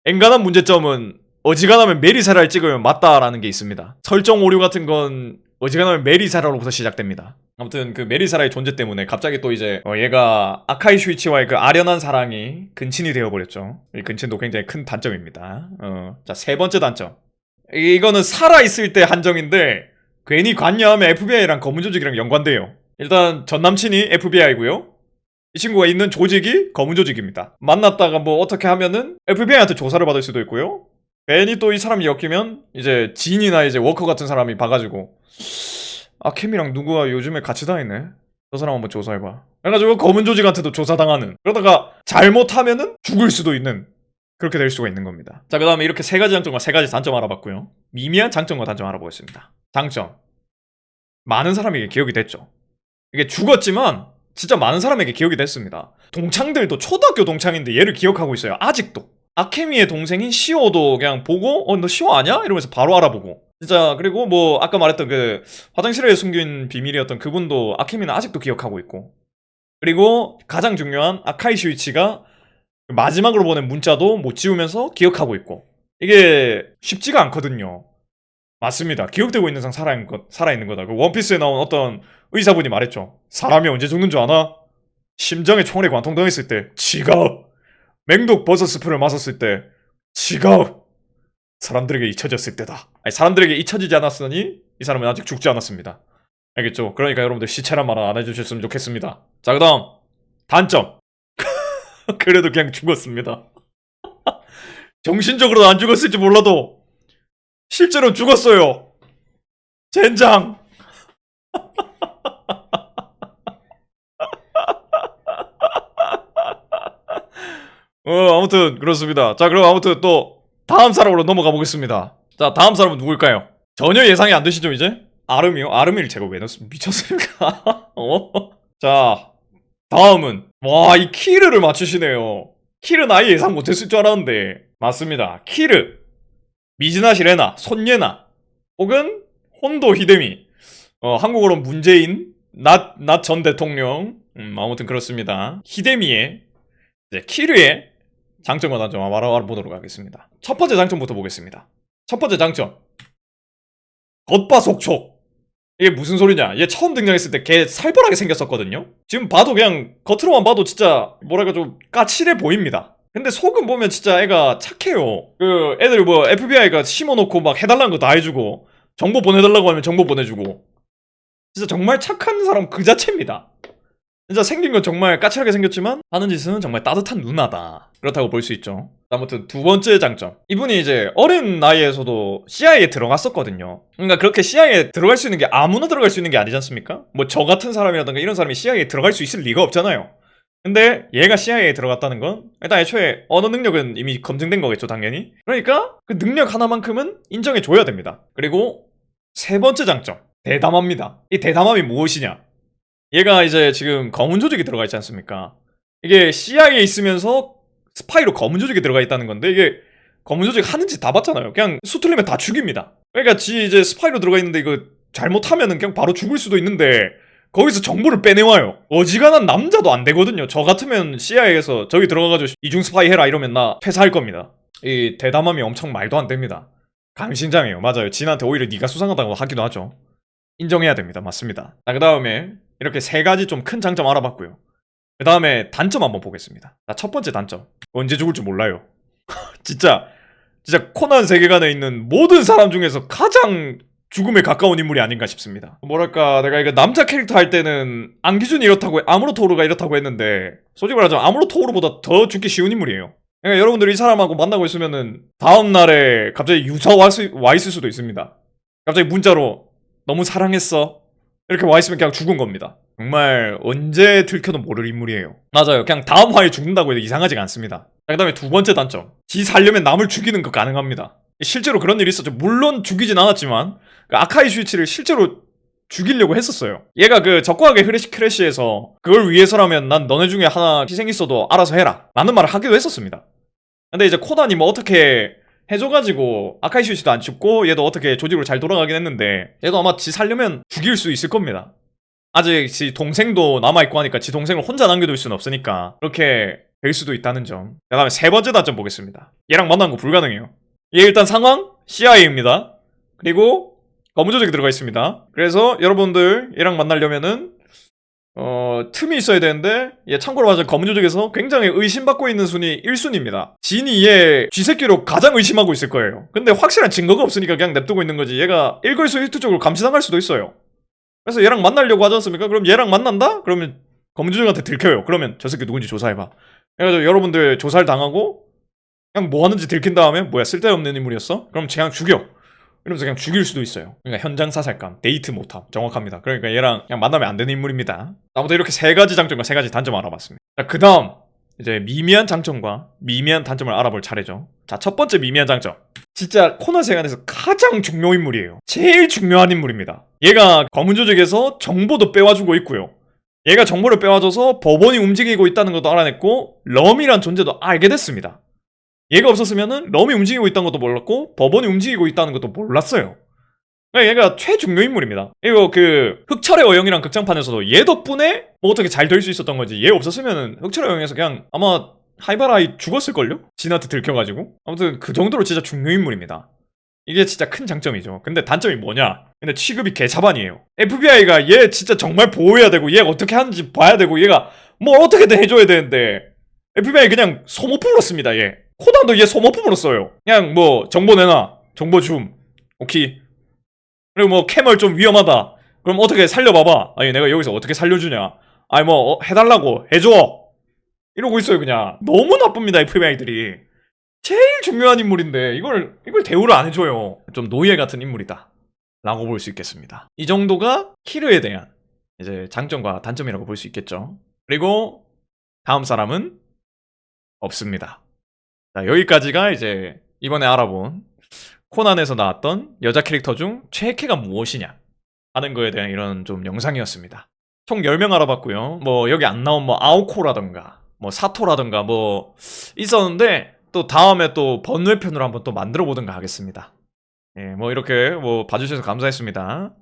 엔간한 문제점은 어지간하면 메리사라를 찍으면 맞다라는 게 있습니다. 설정 오류 같은 건 어지간하면 메리사라로부터 시작됩니다. 아무튼 그 메리사라의 존재 때문에 갑자기 또 이제 얘가 아카이 슈이치와의 그 아련한 사랑이 근친이 되어버렸죠. 이 근친도 굉장히 큰 단점입니다. 자, 세 번째 단점. 이거는 살아있을 때 한정인데 괜히 관여하면 FBI랑 검은 조직이랑 연관돼요. 일단 전 남친이 FBI고요. 이 친구가 있는 조직이 검은 조직입니다. 만났다가 뭐 어떻게 하면은 FBI한테 조사를 받을 수도 있고요. 괜히 또 이 사람이 엮이면 이제 진이나 이제 워커 같은 사람이 봐가지고 캠이랑 누구가 요즘에 같이 다니네? 저 사람 한번 조사해봐. 그래가지고 검은 조직한테도 조사당하는. 그러다가 잘못하면은 죽을 수도 있는 그렇게 될 수가 있는 겁니다. 자, 그 다음에 이렇게 세 가지 장점과 세 가지 단점 알아봤고요. 미미한 장점과 단점 알아보겠습니다. 장점. 많은 사람에게 기억이 됐죠. 이게 죽었지만 진짜 많은 사람에게 기억이 됐습니다. 동창들도 초등학교 동창인데 얘를 기억하고 있어요. 아직도. 아케미의 동생인 시오도 그냥 보고 너 시오 아냐? 이러면서 바로 알아보고 진짜. 그리고 뭐 아까 말했던 그 화장실에 숨긴 비밀이었던 그분도 아케미는 아직도 기억하고 있고, 그리고 가장 중요한 아카이 슈이치가 마지막으로 보낸 문자도 못 지우면서 기억하고 있고. 이게 쉽지가 않거든요. 맞습니다. 기억되고 있는 상 살아있는 거다. 그 원피스에 나온 어떤 의사분이 말했죠. 사람이 언제 죽는 줄 아나? 심장에 총알이 관통당했을 때. 지가 맹독 버섯 스프를 마셨을 때. 지가 사람들에게 잊혀졌을 때다. 아니, 사람들에게 잊혀지지 않았으니 이 사람은 아직 죽지 않았습니다. 알겠죠? 그러니까 여러분들 시체란 말은 안 해주셨으면 좋겠습니다. 자, 그 다음 단점. 그래도 그냥 죽었습니다. 정신적으로는 안 죽었을지 몰라도 실제로 죽었어요. 젠장. 아무튼 그렇습니다. 자, 그럼 아무튼 또 다음 사람으로 넘어가 보겠습니다. 자, 다음 사람은 누굴까요? 전혀 예상이 안 되시죠, 이제? 아름이요? 아름이를 제가 왜 넣었습니까? 미쳤습니까? 자, 다음은 와, 이 키르를 맞추시네요. 키르는 아예 예상 못했을 줄 알았는데 맞습니다. 키르, 미즈나시 레나, 손예나 혹은 혼도 히데미. 한국어로 문재인, 낫 전 대통령. 아무튼 그렇습니다. 히데미의 이제 키르의 장점과 단점 한번 알아보도록 하겠습니다. 첫 번째 장점부터 보겠습니다. 첫 번째 장점, 겉바속촉. 이게 무슨 소리냐? 얘 처음 등장했을 때 걔 살벌하게 생겼었거든요. 지금 봐도 그냥 겉으로만 봐도 진짜 뭐랄까 좀 까칠해 보입니다. 근데 속은 보면 진짜 애가 착해요. 그 애들 뭐 FBI가 심어놓고 막 해달라는 거 다 해주고 정보 보내달라고 하면 정보 보내주고 진짜 정말 착한 사람 그 자체입니다. 진짜 생긴 건 정말 까칠하게 생겼지만 하는 짓은 정말 따뜻한 누나다. 그렇다고 볼 수 있죠. 아무튼 두 번째 장점, 이분이 이제 어린 나이에서도 CIA에 들어갔었거든요. 그러니까 그렇게 CIA에 들어갈 수 있는 게 아무나 들어갈 수 있는 게 아니지 않습니까? 뭐 저 같은 사람이라든가 이런 사람이 CIA에 들어갈 수 있을 리가 없잖아요. 근데 얘가 CIA에 들어갔다는 건 일단 애초에 언어 능력은 이미 검증된 거겠죠, 당연히. 그러니까 그 능력 하나만큼은 인정해줘야 됩니다. 그리고 세 번째 장점, 대담합니다. 이 대담함이 무엇이냐? 얘가 이제 지금 검은 조직에 들어가 있지 않습니까? 이게 CIA에 있으면서 스파이로 검은 조직에 들어가 있다는 건데, 이게 검은 조직 하는 짓 다 봤잖아요. 그냥 수틀리면 다 죽입니다. 그러니까 지 이제 스파이로 들어가 있는데 이거 잘못하면은 그냥 바로 죽을 수도 있는데 거기서 정보를 빼내와요. 어지간한 남자도 안 되거든요. 저 같으면 CIA에서 저기 들어가가지고 이중 스파이 해라 이러면 나 퇴사할 겁니다. 이 대담함이 엄청 말도 안 됩니다. 강심장이에요. 맞아요. 진한테 오히려 네가 수상하다고 하기도 하죠. 인정해야 됩니다. 맞습니다. 자, 그 다음에 이렇게 세 가지 좀 큰 장점 알아봤고요. 그 다음에 단점 한번 보겠습니다. 자, 첫 번째 단점, 언제 죽을지 몰라요. 진짜 코난 세계관에 있는 모든 사람 중에서 가장 죽음에 가까운 인물이 아닌가 싶습니다. 뭐랄까, 내가 이거 남자 캐릭터 할 때는 안기준이 이렇다고 아무로토오루가 이렇다고 했는데 솔직히 말하자면 아무로토오루보다 더 죽기 쉬운 인물이에요. 그러니까 여러분들이 이 사람하고 만나고 있으면은 다음날에 갑자기 유서 와 있을 수도 있습니다. 갑자기 문자로 너무 사랑했어 이렇게 와 있으면 그냥 죽은 겁니다. 정말 언제 들켜도 모를 인물이에요. 맞아요. 그냥 다음 화에 죽는다고 해도 이상하지가 않습니다. 그 다음에 두 번째 단점, 지 살려면 남을 죽이는 거 가능합니다. 실제로 그런 일이 있었죠. 물론 죽이진 않았지만 그 아카이 슈이치를 실제로 죽이려고 했었어요. 얘가 그 적과학의 크래시에서 그걸 위해서라면 난 너네 중에 하나 희생했어도 알아서 해라 라는 말을 하기도 했었습니다. 근데 이제 코난이 뭐 어떻게 해줘가지고 아카이 슈이치도 안 죽고 얘도 어떻게 조직으로 잘 돌아가긴 했는데 얘도 아마 지 살려면 죽일 수 있을 겁니다. 아직 지 동생도 남아있고 하니까 지 동생을 혼자 남겨둘 수는 없으니까 그렇게 될 수도 있다는 점. 그 다음에 세 번째 단점 보겠습니다. 얘랑 만난 거 불가능해요. 얘 일단 상황 CIA입니다. 그리고 검은 조직에 들어가 있습니다. 그래서 여러분들 얘랑 만나려면은 틈이 있어야 되는데 얘 참고로 말하자면 검은 조직에서 굉장히 의심받고 있는 순위 1순위입니다. 진이 얘 쥐새끼로 가장 의심하고 있을 거예요. 근데 확실한 증거가 없으니까 그냥 냅두고 있는 거지. 얘가 일거수일투족으로 감시당할 수도 있어요. 그래서 얘랑 만나려고 하지 않습니까? 그럼 얘랑 만난다? 그러면 검은조직한테 들켜요. 그러면 저 새끼 누군지 조사해봐. 그래가지고 여러분들 조사를 당하고 그냥 뭐 하는지 들킨 다음에 뭐야 쓸데없는 인물이었어? 그럼 그냥 죽여. 이러면서 그냥 죽일 수도 있어요. 그러니까 현장 사살감, 데이트 못함. 정확합니다. 그러니까 얘랑 그냥 만나면 안 되는 인물입니다. 아무튼 이렇게 세 가지 장점과 세 가지 단점 알아봤습니다. 자, 그 다음 이제 미미한 장점과 미미한 단점을 알아볼 차례죠. 자, 첫 번째 미미한 장점. 진짜 코난 세계관에서 가장 중요 인물이에요. 제일 중요한 인물입니다. 얘가 검은 조직에서 정보도 빼와주고 있고요. 얘가 정보를 빼와줘서 법원이 움직이고 있다는 것도 알아냈고 럼이란 존재도 알게 됐습니다. 얘가 없었으면은 럼이 움직이고 있다는 것도 몰랐고 법원이 움직이고 있다는 것도 몰랐어요. 그러니까 얘가 최중요 인물입니다. 이거 그 흑철의 어영이랑 극장판에서도 얘 덕분에 뭐 어떻게 잘 될 수 있었던 거지. 얘 없었으면은 흑철의 어영에서 그냥 아마 하이바라이 죽었을걸요? 진한테 들켜가지고. 아무튼 그 정도로 진짜 중요 인물입니다. 이게 진짜 큰 장점이죠. 근데 단점이 뭐냐? 근데 취급이 개차반이에요. FBI가 얘 진짜 정말 보호해야 되고 얘가 어떻게 하는지 봐야 되고 얘가 뭐 어떻게든 해줘야 되는데 FBI 그냥 소모품으로 씁니다. 얘 코난도 얘 소모품으로 써요. 그냥 뭐 정보 내놔, 정보 줌, 오케이. 그리고 뭐 캐멀 좀 위험하다. 그럼 어떻게 살려봐봐. 아니 내가 여기서 어떻게 살려주냐. 아니 뭐 해달라고 해줘. 이러고 있어요 그냥. 너무 나쁩니다 FBI들이. 제일 중요한 인물인데 이걸 대우를 안 해줘요. 좀 노예 같은 인물이다 라고 볼 수 있겠습니다. 이 정도가 키르에 대한 이제 장점과 단점이라고 볼 수 있겠죠. 그리고 다음 사람은 없습니다. 자, 여기까지가 이제 이번에 알아본 코난에서 나왔던 여자 캐릭터 중 최애캐가 무엇이냐 하는 거에 대한 이런 좀 영상이었습니다. 총 10명 알아봤고요. 뭐 여기 안 나온 뭐 아오코라던가 뭐 사토라던가 뭐 있었는데 또 다음에 또 번외편으로 한번 또 만들어 보든가 하겠습니다. 예, 뭐 이렇게 뭐 봐주셔서 감사했습니다.